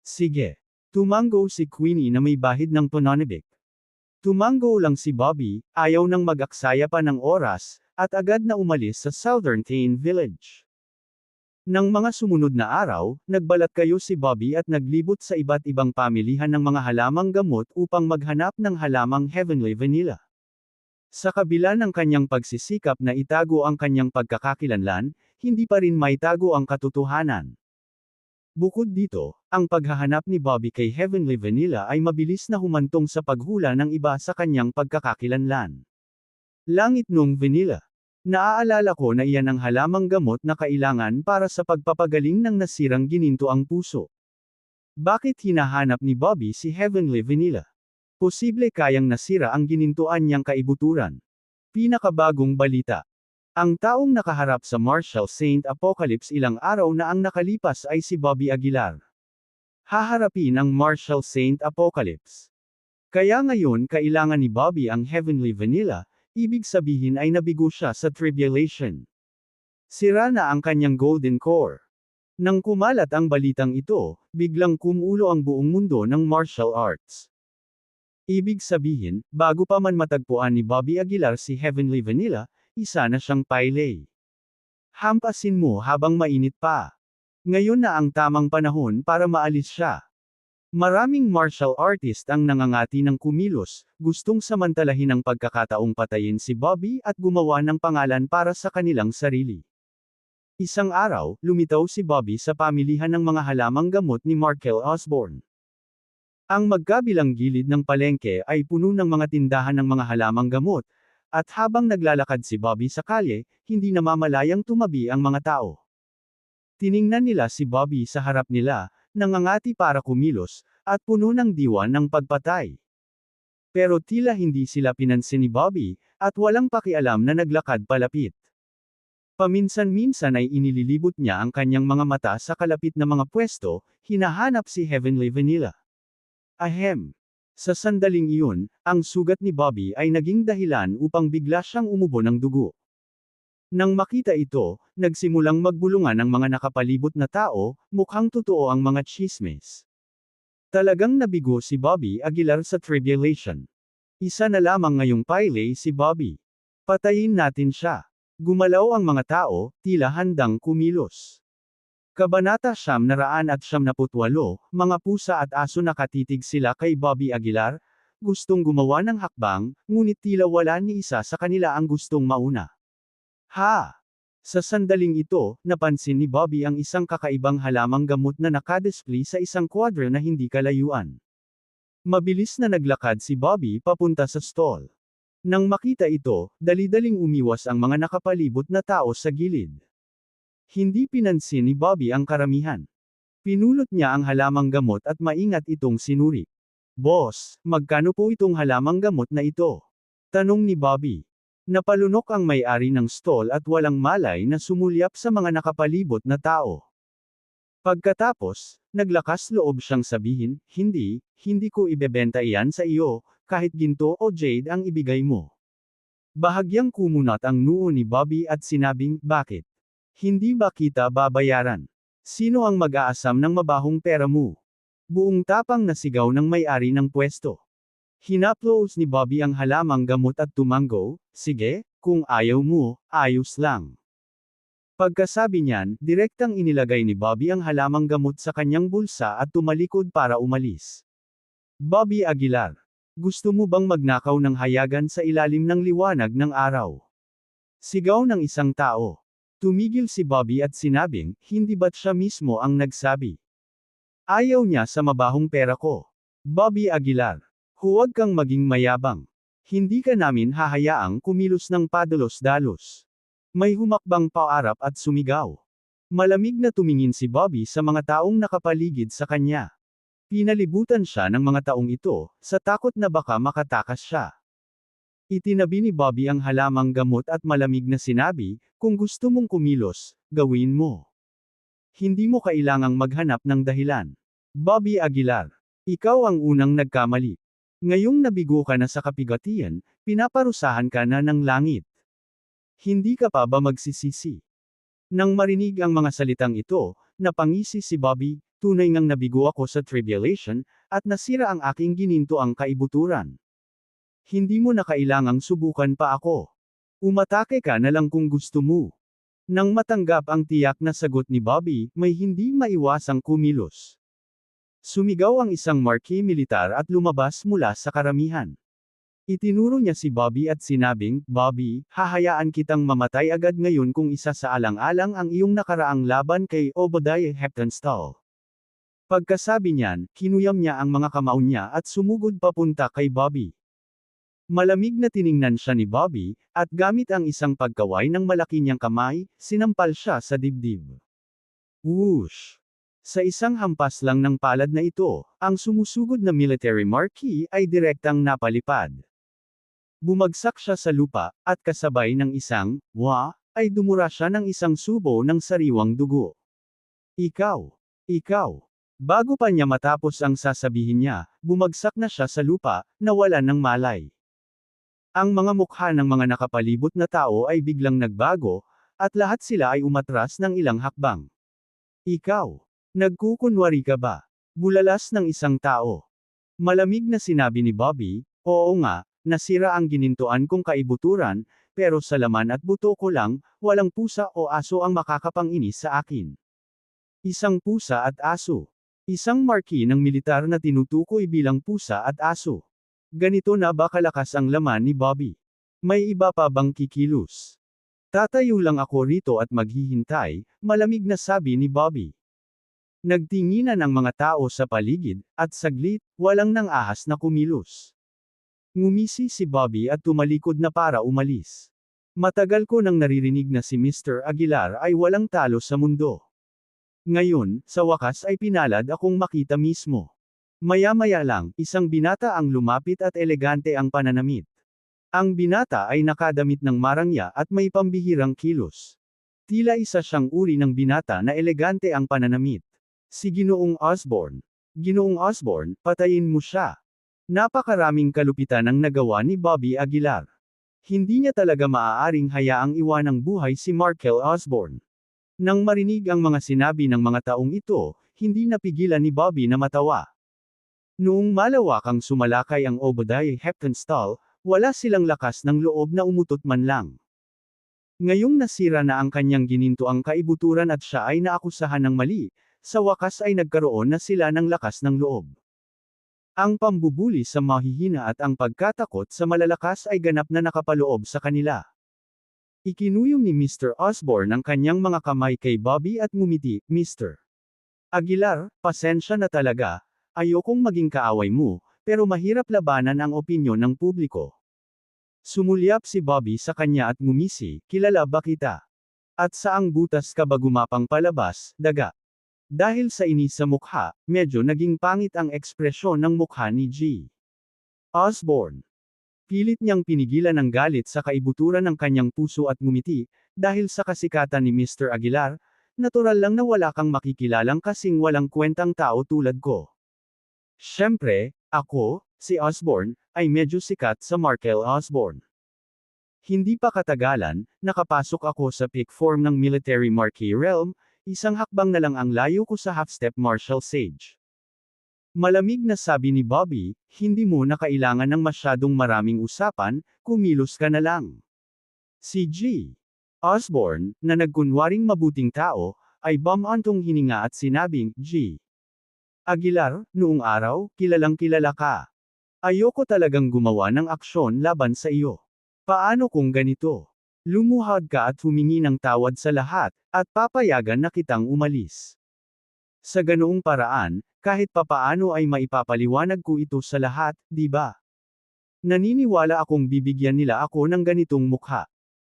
Sige. Tumango si Queenie na may bahid ng pananabik. Tumango lang si Bobby, ayaw nang mag-aksaya pa ng oras, at agad na umalis sa Southern Tane Village. Nang mga sumunod na araw, nagbalat kayo si Bobby at naglibot sa iba't ibang pamilihan ng mga halamang gamot upang maghanap ng halamang Heavenly Vanilla. Sa kabila ng kanyang pagsisikap na itago ang kanyang pagkakakilanlan, hindi pa rin maitago ang katotohanan. Bukod dito, ang paghahanap ni Bobby kay Heavenly Vanilla ay mabilis na humantong sa paghula ng iba sa kanyang pagkakakilanlan. Langit nung Vanilla. Naaalala ko na iyan ang halamang gamot na kailangan para sa pagpapagaling ng nasirang gininto ang puso. Bakit hinahanap ni Bobby si Heavenly Vanilla? Posible kayang nasira ang ginintuan niyang kaibuturan. Pinakabagong balita. Ang taong nakaharap sa Martial Saint Apocalypse ilang araw na ang nakalipas ay si Bobby Aguilar. haharapin ang Martial Saint Apocalypse. Kaya ngayon kailangan ni Bobby ang Heavenly Vanilla, ibig sabihin ay nabigo siya sa tribulation. Sira na ang kanyang golden core. Nang kumalat ang balitang ito, biglang kumulo ang buong mundo ng martial arts. Ibig sabihin, bago pa man matagpuan ni Bobby Aguilar si Heavenly Vanilla, isa na siyang paylay. Hampasin mo habang mainit pa. Ngayon na ang tamang panahon para maalis siya. Maraming martial artist ang nangangati ng kumilos, gustong samantalahin ang pagkakataong patayin si Bobby at gumawa ng pangalan para sa kanilang sarili. Isang araw, lumitaw si Bobby sa pamilihan ng mga halamang gamot ni Markel Osborne. Ang magkabilang gilid ng palengke ay puno ng mga tindahan ng mga halamang gamot, at habang naglalakad si Bobby sa kalye, hindi namamalayang tumabi ang mga tao. Tiningnan nila si Bobby sa harap nila, nangangati para kumilos, at puno ng diwa ng pagpatay. Pero tila hindi sila pinansin ni Bobby, at walang pakialam na naglakad palapit. Paminsan-minsan ay inililibot niya ang kanyang mga mata sa kalapit na mga pwesto, hinahanap si Heavenly Vanilla. Ahem. Sa sandaling iyon, ang sugat ni Bobby ay naging dahilan upang bigla siyang umubo ng dugo. Nang makita ito, nagsimulang magbulungan ang mga nakapalibot na tao, mukhang totoo ang mga tsismis. Talagang nabigo si Bobby Aguilar sa tribulation. Isa na lamang ngayong paylay si Bobby. Patayin natin siya. Gumalaw ang mga tao, tila handang kumilos. Kabanata 998, mga pusa at aso nakatitig sila kay Bobby Aguilar, gustong gumawa ng hakbang, ngunit tila wala ni isa sa kanila ang gustong mauna. Ha! Sa sandaling ito, napansin ni Bobby ang isang kakaibang halamang gamot na nakadisplay sa isang kwadro na hindi kalayuan. Mabilis na naglakad si Bobby papunta sa stall. Nang makita ito, dali-daling umiwas ang mga nakapalibot na tao sa gilid. Hindi pinansin ni Bobby ang karamihan. Pinulot niya ang halamang gamot at maingat itong sinuri. Boss, magkano po itong halamang gamot na ito? Tanong ni Bobby. Napalunok ang may-ari ng stall at walang malay na sumulyap sa mga nakapalibot na tao. Pagkatapos, naglakas loob siyang sabihin, hindi ko ibebenta iyan sa iyo, kahit ginto o jade ang ibigay mo. Bahagyang kumunat ang noo ni Bobby at sinabing, bakit? Hindi ba kita babayaran? Sino ang mag-aasam ng mabahong pera mo? Buong tapang na sigaw ng may-ari ng pwesto. Hinaplos ni Bobby ang halamang gamot at tumango, sige, kung ayaw mo, ayos lang. Pagkasabi niyan, direktang inilagay ni Bobby ang halamang gamot sa kanyang bulsa at tumalikod para umalis. Bobby Aguilar, gusto mo bang magnakaw ng hayagan sa ilalim ng liwanag ng araw? Sigaw ng isang tao. Tumigil si Bobby at sinabing, hindi ba't siya mismo ang nagsabi? Ayaw niya sa mabahong pera ko. Bobby Aguilar. Huwag kang maging mayabang. Hindi ka namin hahayaang kumilos ng padalos-dalos. May humakbang paarap at sumigaw. Malamig na tumingin si Bobby sa mga taong nakapaligid sa kanya. Pinalibutan siya ng mga taong ito, sa takot na baka makatakas siya. Itinabi ni Bobby ang halamang gamot at malamig na sinabi, kung gusto mong kumilos, gawin mo. Hindi mo kailangang maghanap ng dahilan. Bobby Aguilar. Ikaw ang unang nagkamali. Ngayong nabigo ka na sa kapigatian, pinaparusahan ka na ng langit. Hindi ka pa ba magsisisi? Nang marinig ang mga salitang ito, napangisi si Bobby, tunay ngang nabigo ako sa tribulation, at nasira ang aking ginintoang kaibuturan. Hindi mo na kailangang subukan pa ako. Umatake ka na lang kung gusto mo. Nang matanggap ang tiyak na sagot ni Bobby, may hindi maiwasang kumilos. Sumigaw ang isang marquee militar at lumabas mula sa karamihan. Itinuro niya si Bobby at sinabing, Bobby, hahayaan kitang mamatay agad ngayon kung isa sa alang-alang ang iyong nakaraang laban kay Obadiah Heptonstall. Pagkasabi niyan, kinuyam niya ang mga kamao niya at sumugod papunta kay Bobby. Malamig na tiningnan siya ni Bobby, at gamit ang isang pagkaway ng malaki niyang kamay, sinampal siya sa dibdib. Whoosh! Sa isang hampas lang ng palad na ito, ang sumusugod na military marquee ay direktang napalipad. Bumagsak siya sa lupa, at kasabay ng isang, ay dumura siya ng isang subo ng sariwang dugo. Ikaw! Ikaw! Bago pa niya matapos ang sasabihin niya, bumagsak na siya sa lupa, nawalan ng malay. Ang mga mukha ng mga nakapalibot na tao ay biglang nagbago, at lahat sila ay umatras ng ilang hakbang. Ikaw, nagkukunwari ka ba? Bulalas ng isang tao. Malamig na sinabi ni Bobby, oo nga, nasira ang ginintuan kong kaibuturan, pero sa laman at buto ko lang, walang pusa o aso ang makakapanginis sa akin. Isang pusa at aso. Isang marki ng militar na tinutukoy bilang pusa at aso. Ganito na ba kalakas ang laman ni Bobby? May iba pa bang kikilos? Tatayo lang ako rito at maghihintay, malamig na sabi ni Bobby. Nagtinginan ang mga tao sa paligid, at saglit, walang nang ahas na kumilos. Ngumisi si Bobby at tumalikod na para umalis. Matagal ko nang naririnig na si Mr. Aguilar ay walang talo sa mundo. Ngayon, sa wakas ay pinalad akong makita mismo. Maya-maya lang, isang binata ang lumapit at elegante ang pananamit. Ang binata ay nakadamit ng marangya at may pambihirang kilos. Tila isa siyang uri ng binata na elegante ang pananamit. Si Ginoong Osborne. Ginoong Osborne, patayin mo siya. Napakaraming kalupitan ang nagawa ni Bobby Aguilar. Hindi niya talaga maaaring hayaang iwanang buhay si Markel Osborne. Nang marinig ang mga sinabi ng mga taong ito, hindi napigilan ni Bobby na matawa. Noong malawakang sumalakay ang Obadiah Heptonstall, wala silang lakas ng loob na umutot man lang. Ngayong nasira na ang kanyang ginintuang kaibuturan at siya ay naakusahan ng mali, sa wakas ay nagkaroon na sila ng lakas ng loob. Ang pambubuli sa mahihina at ang pagkatakot sa malalakas ay ganap na nakapaloob sa kanila. Ikinuyom ni Mr. Osborne ang kanyang mga kamay kay Bobby at ngumiti, Mr. Aguilar, pasensya na talaga, ayokong maging kaaway mo, pero mahirap labanan ang opinyon ng publiko. Sumulyap si Bobby sa kanya at ngumisi, kilala ba kita? At saang butas ka ba gumapang palabas, daga? Dahil sa inis sa mukha, medyo naging pangit ang ekspresyon ng mukha ni G. Osborne. Pilit niyang pinigilan ang galit sa kaibuturan ng kanyang puso at ngumiti, dahil sa kasikatan ni Mr. Aguilar, natural lang na wala kang makikilalang kasing walang kwentang tao tulad ko. Siyempre, ako, si Osborne, ay medyo sikat sa Markel Osborne. Hindi pa katagalan, nakapasok ako sa peak form ng military marquee realm, isang hakbang na lang ang layo ko sa half-step martial sage. Malamig na sabi ni Bobby, hindi mo na kailangan ng masyadong maraming usapan, kumilos ka na lang. Si G. Osborne, na nagkunwaring mabuting tao, ay bumantong hininga at sinabing, G. Aguilar, noong araw, kilalang kilala ka. Ayoko talagang gumawa ng aksyon laban sa iyo. Paano kung ganito? Lumuhad ka at humingi ng tawad sa lahat, at papayagan na kitang umalis. Sa ganoong paraan, kahit papaano ay maipapaliwanag ko ito sa lahat, di ba? Naniniwala akong bibigyan nila ako ng ganitong mukha.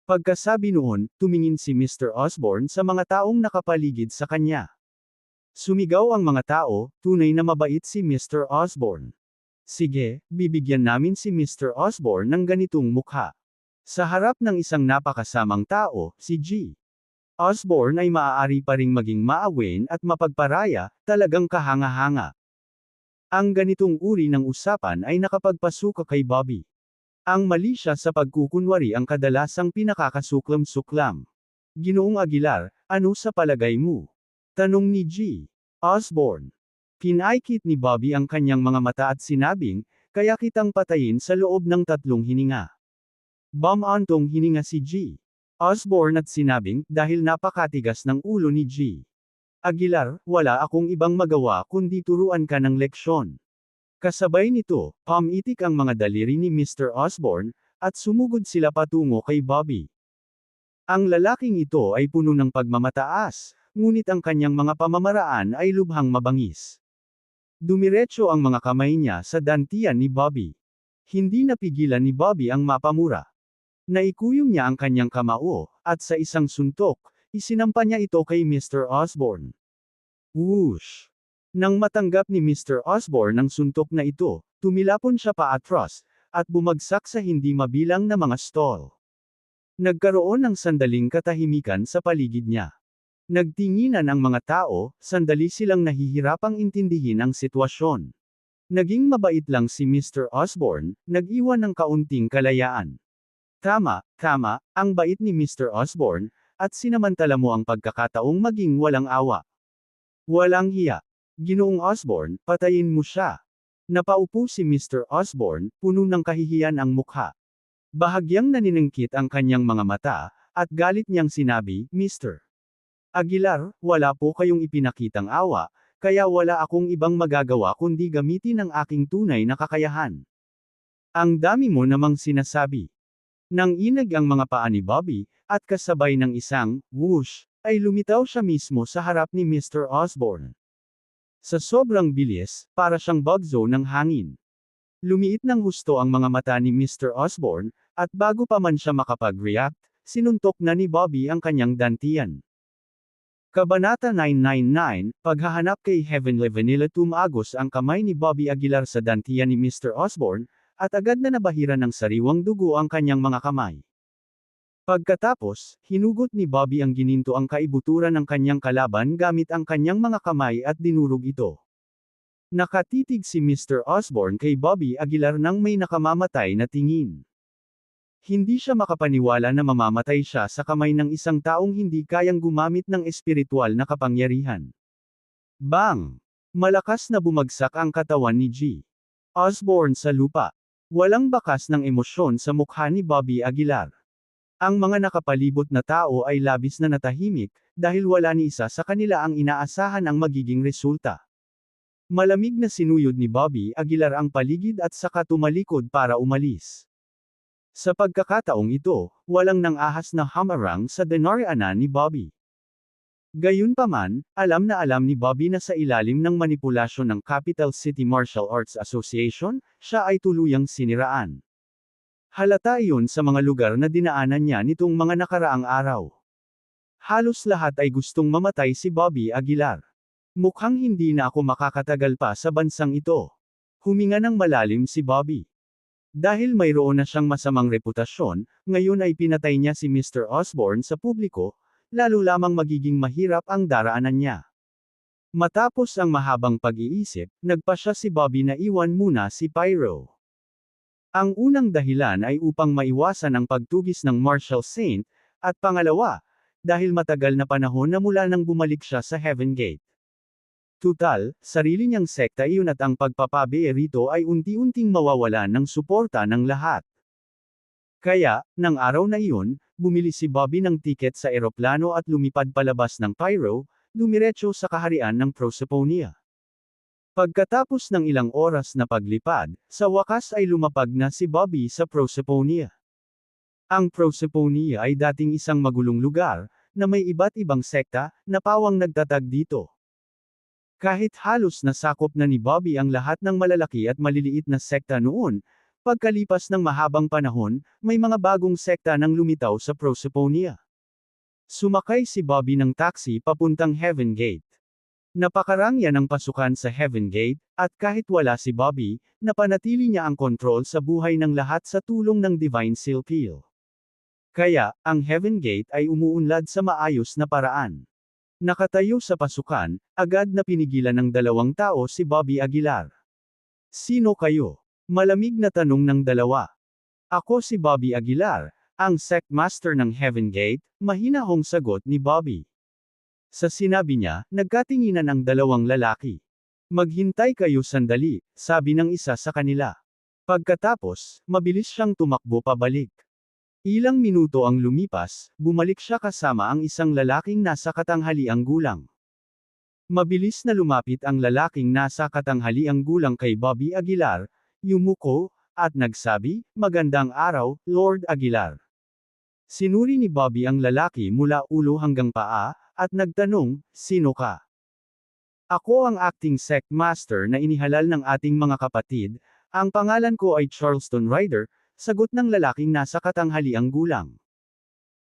Pagkasabi noon, tumingin si Mr. Osborne sa mga taong nakapaligid sa kanya. Sumigaw ang mga tao, tunay na mabait si Mr. Osborne. Sige, bibigyan namin si Mr. Osborne ng ganitong mukha. Sa harap ng isang napakasamang tao, si G. Osborne ay maaari pa ring maging maawin at mapagparaya, talagang kahanga-hanga. Ang ganitong uri ng usapan ay nakapagpasuka kay Bobby. Ang mali siya sa pagkukunwari ang kadalasang pinakakasuklam-suklam. Ginoong Aguilar, ano sa palagay mo? Tanong ni G. Osborne. Kinaikit ni Bobby ang kanyang mga mata at sinabing, kaya kitang patayin sa loob ng 3 hininga. Bumantong hininga si G. Osborne at sinabing, dahil napakatigas ng ulo ni G. Aguilar, wala akong ibang magawa kundi turuan ka ng leksyon. Kasabay nito, pumitik ang mga daliri ni Mr. Osborne, at sumugod sila patungo kay Bobby. Ang lalaking ito ay puno ng pagmamataas, ngunit ang kanyang mga pamamaraan ay lubhang mabangis. Dumiretso ang mga kamay niya sa dantian ni Bobby. Hindi napigilan ni Bobby ang mapamura. Naikuyom niya ang kanyang kamao, at sa isang suntok, isinampa niya ito kay Mr. Osborne. Whoosh! Nang matanggap ni Mr. Osborne ang suntok na ito, tumilapon siya paatras, at bumagsak sa hindi mabilang na mga stall. Nagkaroon ng sandaling katahimikan sa paligid niya. Nagtinginan ang mga tao, sandali silang nahihirapang intindihin ang sitwasyon. Naging mabait lang si Mr. Osborne, nag-iwan ng kaunting kalayaan. Tama, tama, ang bait ni Mr. Osborne, at sinamantala mo ang pagkakataong maging walang awa. Walang hiya. Ginoong Osborne, patayin mo siya. Napaupo si Mr. Osborne, puno ng kahihiyan ang mukha. Bahagyang naniningkit ang kanyang mga mata, at galit niyang sinabi, Mr. Aguilar, wala po kayong ipinakitang awa, kaya wala akong ibang magagawa kundi gamitin ang aking tunay na kakayahan. Ang dami mo namang sinasabi. Nang inag ang mga paa ni Bobby, at kasabay ng isang, whoosh, ay lumitaw siya mismo sa harap ni Mr. Osborne. Sa sobrang bilis, para siyang bagzo ng hangin. Lumiit ng husto ang mga mata ni Mr. Osborne, at bago pa man siya makapag-react, sinuntok na ni Bobby ang kanyang dantian. Kabanata 999, Paghahanap kay Heavenly Vanilla. Tumagos ang kamay ni Bobby Aguilar sa dantian ni Mr. Osborne, at agad na nabahiran ng sariwang dugo ang kanyang mga kamay. Pagkatapos, hinugot ni Bobby ang gininto ang kaibuturan ng kanyang kalaban gamit ang kanyang mga kamay at dinurog ito. Nakatitig si Mr. Osborne kay Bobby Aguilar nang may nakamamatay na tingin. Hindi siya makapaniwala na mamamatay siya sa kamay ng isang taong hindi kayang gumamit ng espiritual na kapangyarihan. Bang! Malakas na bumagsak ang katawan ni G. Osborne sa lupa. Walang bakas ng emosyon sa mukha ni Bobby Aguilar. Ang mga nakapalibot na tao ay labis na natahimik, dahil wala ni isa sa kanila ang inaasahan ang magiging resulta. Malamig na sinuyod ni Bobby Aguilar ang paligid at saka tumalikod para umalis. Sa pagkakataong ito, walang nang-ahas na hamarang sa denaryanan ni Bobby. Gayunpaman, alam na alam ni Bobby na sa ilalim ng manipulasyon ng Capital City Martial Arts Association, siya ay tuluyang siniraan. Halata iyon sa mga lugar na dinaanan niya nitong mga nakaraang araw. Halos lahat ay gustong mamatay si Bobby Aguilar. Mukhang hindi na ako makakatagal pa sa bansang ito. Huminga ng malalim si Bobby. Dahil mayroon na siyang masamang reputasyon, ngayon ay pinatay niya si Mr. Osborne sa publiko, lalo lamang magiging mahirap ang daraanan niya. Matapos ang mahabang pag-iisip, nagpasya si Bobby na iwan muna si Pyro. Ang unang dahilan ay upang maiwasan ang pagtugis ng Martial Saint, at pangalawa, dahil matagal na panahon na mula nang bumalik siya sa Heaven Gate. Tutal, sarili niyang sekta iyon at ang pagpapabe rito ay unti-unting mawawalan ng suporta ng lahat. Kaya, nang araw na iyon, bumili si Bobby ng tiket sa eroplano at lumipad palabas ng Pyro, dumiretso sa kaharian ng Proserpina. Pagkatapos ng ilang oras na paglipad, sa wakas ay lumapag na si Bobby sa Proserpina. Ang Proserpina ay dating isang magulong lugar, na may iba't ibang sekta, na pawang nagtatag dito. Kahit halos nasakop na ni Bobby ang lahat ng malalaki at maliliit na sekta noon, pagkalipas ng mahabang panahon, may mga bagong sekta nang lumitaw sa Proserpina. Sumakay si Bobby ng taxi papuntang Heaven Gate. Napakarangya ng pasukan sa Heaven Gate, at kahit wala si Bobby, napanatili niya ang kontrol sa buhay ng lahat sa tulong ng Divine Seal Peel. Kaya, ang Heaven Gate ay umuunlad sa maayos na paraan. Nakatayo sa pasukan, agad na pinigilan ng dalawang tao si Bobby Aguilar. Sino kayo? Malamig na tanong ng dalawa. Ako si Bobby Aguilar, ang sect master ng Heaven Gate, mahinahong sagot ni Bobby. Sa sinabi niya, nagkatinginan ang dalawang lalaki. Maghintay kayo sandali, sabi ng isa sa kanila. Pagkatapos, mabilis siyang tumakbo pabalik. Ilang minuto ang lumipas, bumalik siya kasama ang isang lalaking nasa katanghaliang gulang. Mabilis na lumapit ang lalaking nasa katanghaliang gulang kay Bobby Aguilar, yumuko, at nagsabi, "Magandang araw, Lord Aguilar." Sinuri ni Bobby ang lalaki mula ulo hanggang paa, at nagtanong, "Sino ka?" "Ako ang acting sect master na inihalal ng ating mga kapatid, ang pangalan ko ay Charleston Ryder," sagot ng lalaking nasa katanghaliang gulang.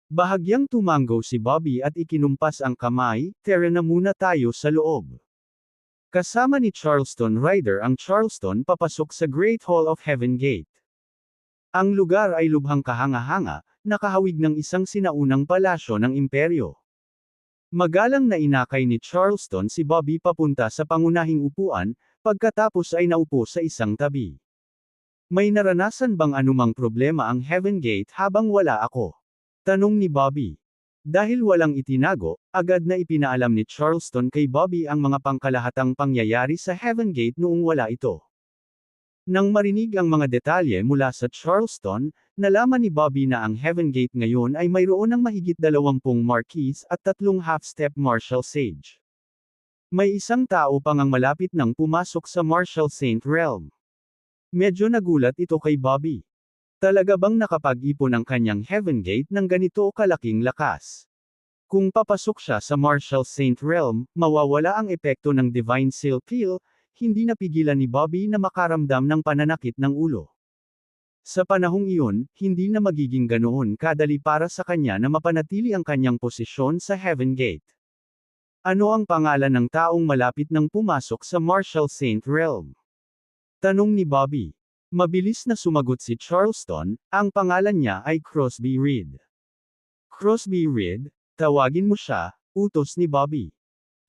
Bahagyang tumango si Bobby at ikinumpas ang kamay, "Tara na muna tayo sa loob." Kasama ni Charleston Ryder ang Charleston papasok sa Great Hall of Heaven Gate. Ang lugar ay lubhang kahanga-hanga, nakahawig ng isang sinaunang palasyo ng imperyo. Magalang na inakay ni Charleston si Bobby papunta sa pangunahing upuan, pagkatapos ay naupo sa isang tabi. May naranasan bang anumang problema ang Heaven Gate habang wala ako? Tanong ni Bobby. Dahil walang itinago, agad na ipinaalam ni Charleston kay Bobby ang mga pangkalahatang pangyayari sa Heaven Gate noong wala ito. Nang marinig ang mga detalye mula sa Charleston, nalaman ni Bobby na ang Heaven Gate ngayon ay mayroon ng mahigit 20 Marquis at 3 half-step Marshal Sage. May isang tao pang ang malapit nang pumasok sa Marshal Saint Realm. Medyo nagulat ito kay Bobby. Talaga bang nakapag-ipon ang kanyang Heaven Gate ng ganito kalaking lakas? Kung papasok siya sa Marshal Saint Realm, mawawala ang epekto ng Divine Seal Peel. Hindi napigilan ni Bobby na makaramdam ng pananakit ng ulo. Sa panahong iyon, hindi na magiging ganoon kadali para sa kanya na mapanatili ang kanyang posisyon sa Heaven Gate. Ano ang pangalan ng taong malapit nang pumasok sa Marshal Saint Realm? Tanong ni Bobby. Mabilis na sumagot si Charleston, ang pangalan niya ay Crosby Reed. Crosby Reed, tawagin mo siya, utos ni Bobby.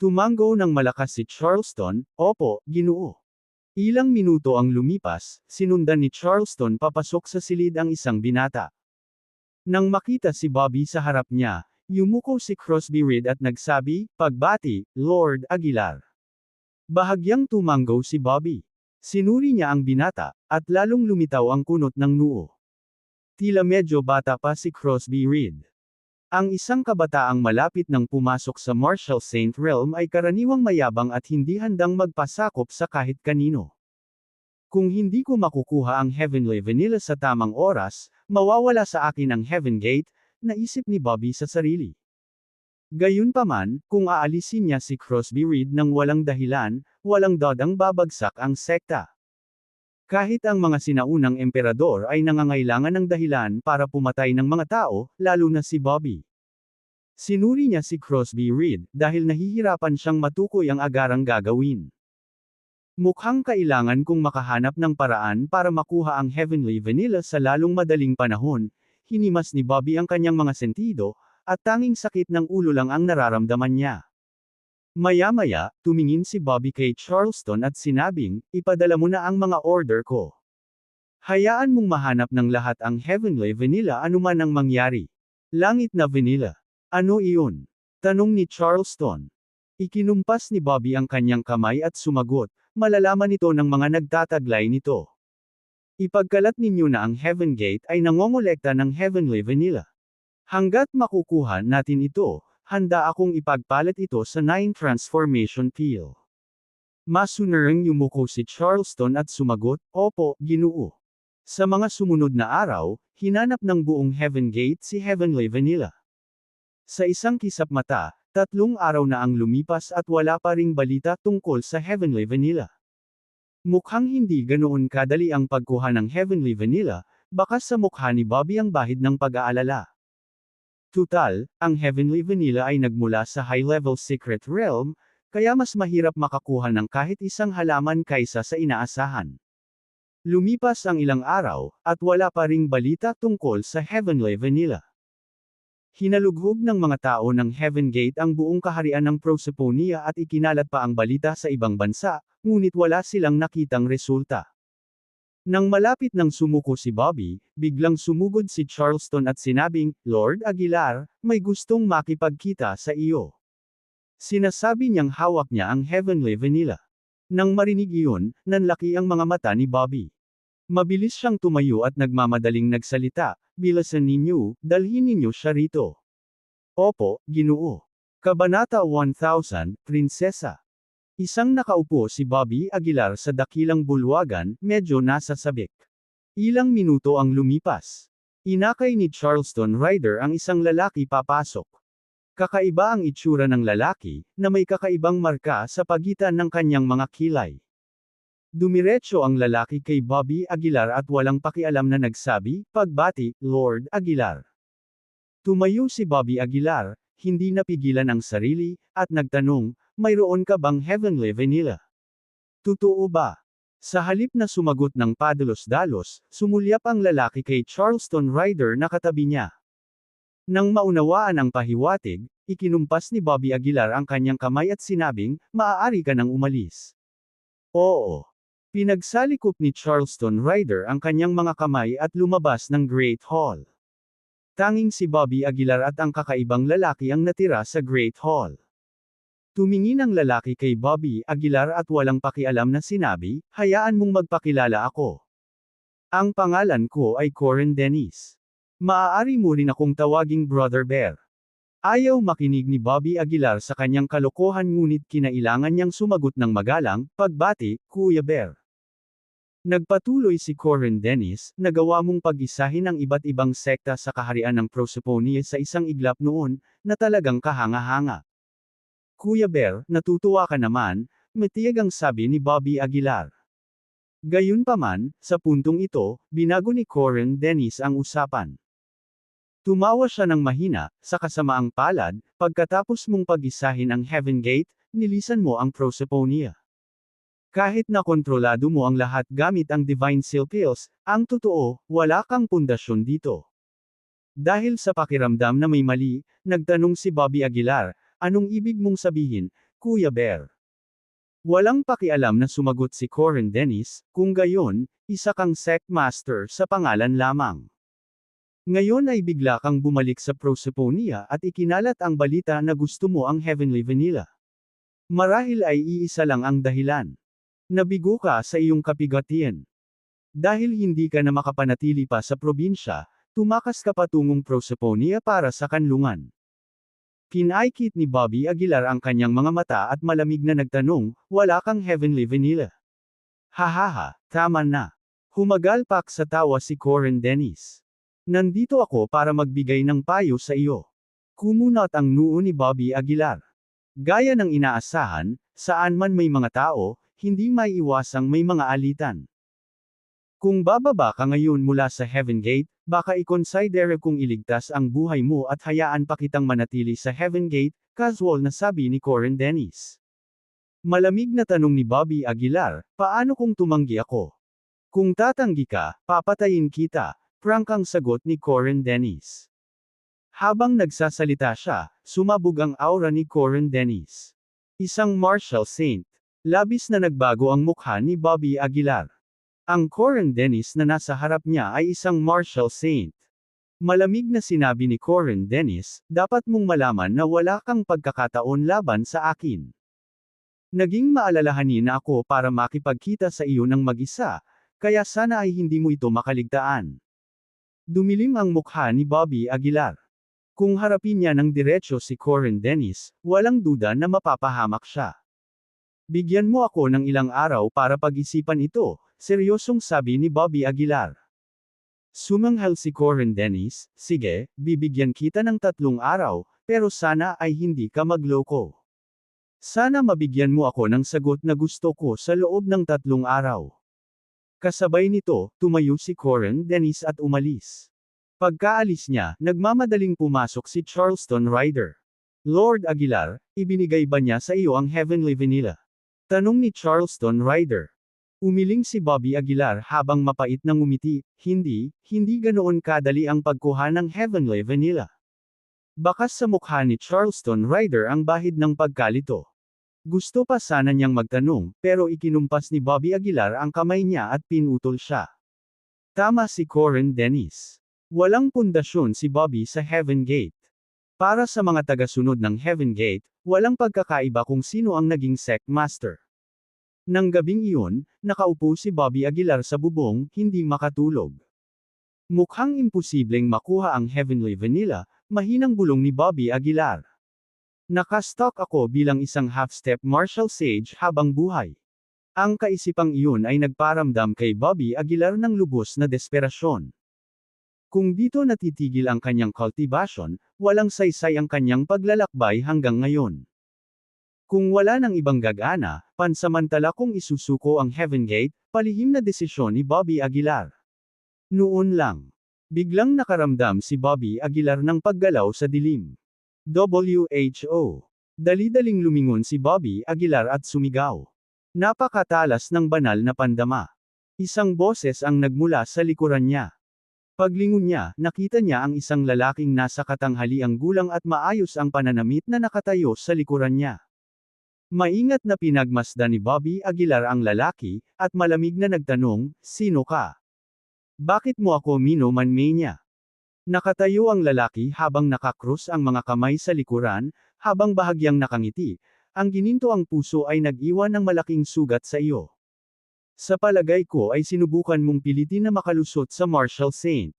Tumango ng malakas si Charleston, opo, Ginoo. Ilang minuto ang lumipas, sinundan ni Charleston papasok sa silid ang isang binata. Nang makita si Bobby sa harap niya, yumuko si Crosby Reed at nagsabi, pagbati, Lord Aguilar. Bahagyang tumango si Bobby. Sinuri niya ang binata, at lalong lumitaw ang kunot ng noo. Tila medyo bata pa si Crosby Reed. Ang isang kabataang malapit nang pumasok sa Marshal Saint Realm ay karaniwang mayabang at hindi handang magpasakop sa kahit kanino. Kung hindi ko makukuha ang Heavenly Vanilla sa tamang oras, mawawala sa akin ang Heaven Gate, naisip ni Bobby sa sarili. Gayunpaman, kung aalisin niya si Crosby Reed nang walang dahilan, walang dodang babagsak ang sekta. Kahit ang mga sinaunang emperador ay nangangailangan ng dahilan para pumatay ng mga tao, lalo na si Bobby. Sinuri niya si Crosby Reed dahil nahihirapan siyang matukoy ang agarang gagawin. Mukhang kailangan kong makahanap ng paraan para makuha ang Heavenly Vanilla sa lalong madaling panahon, hinimas ni Bobby ang kanyang mga sentido, at tanging sakit ng ulo lang ang nararamdaman niya. Maya-maya, tumingin si Bobby kay Charleston at sinabing, ipadala mo na ang mga order ko. Hayaan mong mahanap ng lahat ang Heavenly Vanilla anuman ang mangyari. Langit na vanilla. Ano iyon? Tanong ni Charleston. Ikinumpas ni Bobby ang kanyang kamay at sumagot, malalaman ito ng mga nagtataglay nito. Ipagkalat ninyo na ang Heaven Gate ay nangongolekta ng Heavenly Vanilla. Hanggat makukuha natin ito, handa akong ipagpalit ito sa 9 Transformation Peel. Masunarang yumuko si Charleston at sumagot, opo, Ginoo. Sa mga sumunod na araw, hinanap ng buong Heaven Gate si Heavenly Vanilla. Sa isang kisap mata, 3 araw na ang lumipas at wala pa ring balita tungkol sa Heavenly Vanilla. Mukhang hindi ganoon kadali ang pagkuha ng Heavenly Vanilla, baka sa mukha ni Bobby ang bahid ng pag-aalala. Tutal, ang Heavenly Vanilla ay nagmula sa high-level Secret Realm, kaya mas mahirap makakuha ng kahit isang halaman kaysa sa inaasahan. Lumipas ang ilang araw, at wala pa ring balita tungkol sa Heavenly Vanilla. Hinalughog ng mga tao ng Heaven Gate ang buong kaharian ng Proserponia at ikinalat pa ang balita sa ibang bansa, ngunit wala silang nakitang resulta. Nang malapit nang sumuko si Bobby, biglang sumugod si Charleston at sinabing, Lord Aguilar, may gustong makipagkita sa iyo. Sinasabi niyang hawak niya ang Heavenly Vanilla. Nang marinig iyon, nanlaki ang mga mata ni Bobby. Mabilis siyang tumayo at nagmamadaling nagsalita, bilasan ninyo, dalhin ninyo siya rito. Opo, Ginoo. Kabanata 1000, Prinsesa. Isang nakaupo si Bobby Aguilar sa dakilang bulwagan, medyo nasasabik. Ilang minuto ang lumipas. Inakay ni Charleston Ryder ang isang lalaki papasok. Kakaiba ang itsura ng lalaki, na may kakaibang marka sa pagitan ng kanyang mga kilay. Dumiretso ang lalaki kay Bobby Aguilar at walang pakialam na nagsabi, pagbati, Lord Aguilar. Tumayo si Bobby Aguilar, hindi napigilan ang sarili, at nagtanong, mayroon ka bang Heavenly Vanilla? Totoo ba? Sa halip na sumagot ng padalos-dalos, sumulyap ang lalaki kay Charleston Ryder na katabi niya. Nang maunawaan ang pahiwatig, ikinumpas ni Bobby Aguilar ang kanyang kamay at sinabing, maaari ka nang umalis. Oo. Pinagsalikop ni Charleston Ryder ang kanyang mga kamay at lumabas ng Great Hall. Tanging si Bobby Aguilar at ang kakaibang lalaki ang natira sa Great Hall. Tumingin ang lalaki kay Bobby Aguilar at walang pakialam na sinabi, hayaan mong magpakilala ako. Ang pangalan ko ay Coren Dennis. Maaari mo rin akong tawaging Brother Bear. Ayaw makinig ni Bobby Aguilar sa kanyang kalokohan ngunit kinailangan niyang sumagot ng magalang, pagbati, Kuya Bear. Nagpatuloy si Coren Dennis, nagawa mong pag-isahin ang iba't ibang sekta sa kaharian ng Proserpine sa isang iglap noon, na talagang kahanga-hanga. Kuya Bear, natutuwa ka naman, matiyag ang sabi ni Bobby Aguilar. Gayunpaman, sa puntong ito, binago ni Coren Dennis ang usapan. Tumawa siya ng mahina, sa kasamaang palad, pagkatapos mong pag-isahin ang Heaven Gate, nilisan mo ang Proserpine. Kahit na kontrolado mo ang lahat gamit ang Divine Seal Pills, ang totoo, wala kang pundasyon dito. Dahil sa pakiramdam na may mali, nagtanong si Bobby Aguilar, anong ibig mong sabihin, Kuya Bear? Walang pakialam na sumagot si Coren Dennis, kung gayon, isa kang sect master sa pangalan lamang. Ngayon ay bigla kang bumalik sa Proserpine at ikinalat ang balita na gusto mo ang Heavenly Vanilla. Marahil ay iisa lang ang dahilan. Nabigo ka sa iyong kapigatian. Dahil hindi ka na makapanatili pa sa probinsya, tumakas ka patungong Proserpine para sa kanlungan. Kinaikit ni Bobby Aguilar ang kanyang mga mata at malamig na nagtanong, wala kang Heavenly Vanilla. Hahaha, tama na. Humagalpak sa tawa si Coren Dennis. Nandito ako para magbigay ng payo sa iyo. Kumunot ang noo ni Bobby Aguilar. Gaya ng inaasahan, saan man may mga tao, hindi maiiwasang may mga alitan. Kung bababa ka ngayon mula sa Heaven Gate, baka i-consider kung iligtas ang buhay mo at hayaan pa kitang manatili sa Heaven Gate, casual na sabi ni Coren Dennis. Malamig na tanong ni Bobby Aguilar, paano kung tumanggi ako? Kung tatanggi ka, papatayin kita, prank ang sagot ni Coren Dennis. Habang nagsasalita siya, sumabog ang aura ni Coren Dennis. Isang martial saint. Labis na nagbago ang mukha ni Bobby Aguilar. Ang Coren Dennis na nasa harap niya ay isang martial saint. Malamig na sinabi ni Coren Dennis, dapat mong malaman na wala kang pagkakataon laban sa akin. Naging maalalahanin na ako para makipagkita sa iyo ng mag-isa, kaya sana ay hindi mo ito makaligtaan. Dumilim ang mukha ni Bobby Aguilar. Kung harapin niya ng diretso si Coren Dennis, walang duda na mapapahamak siya. Bigyan mo ako ng ilang araw para pag-isipan ito, seryosong sabi ni Bobby Aguilar. Sumanghal si Coren Dennis, sige, bibigyan kita ng 3 araw, pero sana ay hindi ka magloko. Sana mabigyan mo ako ng sagot na gusto ko sa loob ng 3 araw. Kasabay nito, tumayo si Coren Dennis at umalis. Pagkaalis niya, nagmamadaling pumasok si Charleston Ryder. Lord Aguilar, ibinigay ba niya sa iyo ang Heavenly Vanilla? Tanong ni Charleston Ryder. Umiling si Bobby Aguilar habang mapait na ngumiti, hindi ganoon kadali ang pagkuha ng Heavenly Vanilla. Bakas sa mukha ni Charleston Ryder ang bahid ng pagkalito. Gusto pa sana niyang magtanong, pero ikinumpas ni Bobby Aguilar ang kamay niya at pinutol siya. Tama si Coren Dennis. Walang pundasyon si Bobby sa Heaven Gate. Para sa mga tagasunod ng Heaven Gate, walang pagkakaiba kung sino ang naging sect master. Nang gabing iyon, nakaupo si Bobby Aguilar sa bubong, hindi makatulog. Mukhang imposibleng makuha ang Heavenly Vanilla, mahinang bulong ni Bobby Aguilar. Nakastock ako bilang isang half-step martial sage habang buhay. Ang kaisipang iyon ay nagparamdam kay Bobby Aguilar ng lubos na desperasyon. Kung dito natitigil ang kanyang cultivation, walang saysay ang kanyang paglalakbay hanggang ngayon. Kung wala nang ibang gagana, pansamantala kong isusuko ang Heaven Gate, palihim na desisyon ni Bobby Aguilar. Noon lang. Biglang nakaramdam si Bobby Aguilar ng paggalaw sa dilim. WHO. Dali-daling lumingon si Bobby Aguilar at sumigaw. Napakatalas ng banal na pandama. Isang boses ang nagmula sa likuran niya. Paglingon niya, nakita niya ang isang lalaking nasa katanghaliang gulang at maayos ang pananamit na nakatayo sa likuran niya. Maingat na pinagmasdan ni Bobby Aguilar ang lalaki, at malamig na nagtanong, "Sino ka? Bakit mo ako mino-manmania?" Nakatayo ang lalaki habang nakakrus ang mga kamay sa likuran, habang bahagyang nakangiti. "Ang gininto ang puso ay nag-iwan ng malaking sugat sa iyo. Sa palagay ko ay sinubukan mong pilitin na makalusot sa Marshall Saint."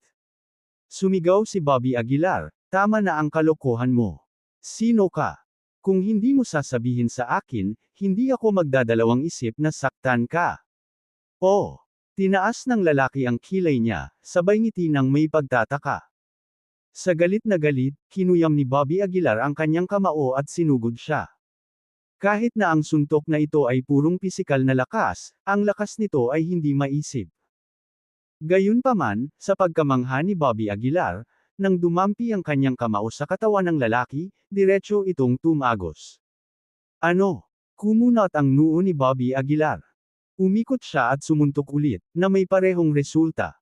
Sumigaw si Bobby Aguilar, "Tama na ang kalokohan mo. Sino ka? Kung hindi mo sasabihin sa akin, hindi ako magdadalawang isip na saktan ka." Oh! Tinaas ng lalaki ang kilay niya, sabay ngiti ng may pagtataka. Sa galit na galit, kinuyam ni Bobby Aguilar ang kanyang kamao at sinugod siya. Kahit na ang suntok na ito ay purong pisikal na lakas, ang lakas nito ay hindi maisip. Gayunpaman, sa pagkamangha ni Bobby Aguilar, nang dumampi ang kanyang kamao sa katawan ng lalaki, diretso itong tumagos. Ano? Kumunot ang noo ni Bobby Aguilar. Umikot siya at sumuntok ulit, na may parehong resulta.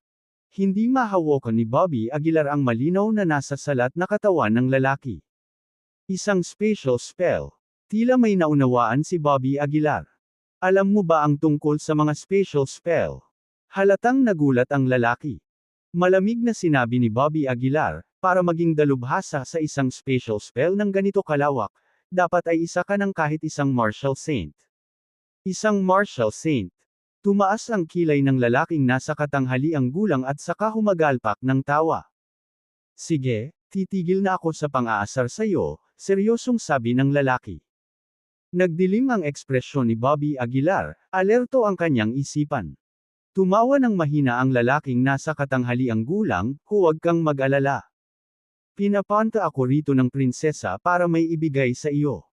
Hindi mahawakan ni Bobby Aguilar ang malinaw na nasa salat na katawan ng lalaki. Isang special spell. Tila may naunawaan si Bobby Aguilar. "Alam mo ba ang tungkol sa mga special spell?" Halatang nagulat ang lalaki. Malamig na sinabi ni Bobby Aguilar, "Para maging dalubhasa sa isang special spell ng ganito kalawak, dapat ay isa ka ng kahit isang Marshall Saint." Isang Marshall Saint. Tumaas ang kilay ng lalaking nasa katanghaliang gulang at saka humagalpak ng tawa. "Sige, titigil na ako sa pang-aasar sa iyo," seryosong sabi ng lalaki. Nagdilim ang ekspresyon ni Bobby Aguilar, alerto ang kanyang isipan. Tumawa ng mahina ang lalaking nasa katanghaliang gulang, "Huwag kang mag-alala. Pinapunta ako rito ng prinsesa para may ibigay sa iyo.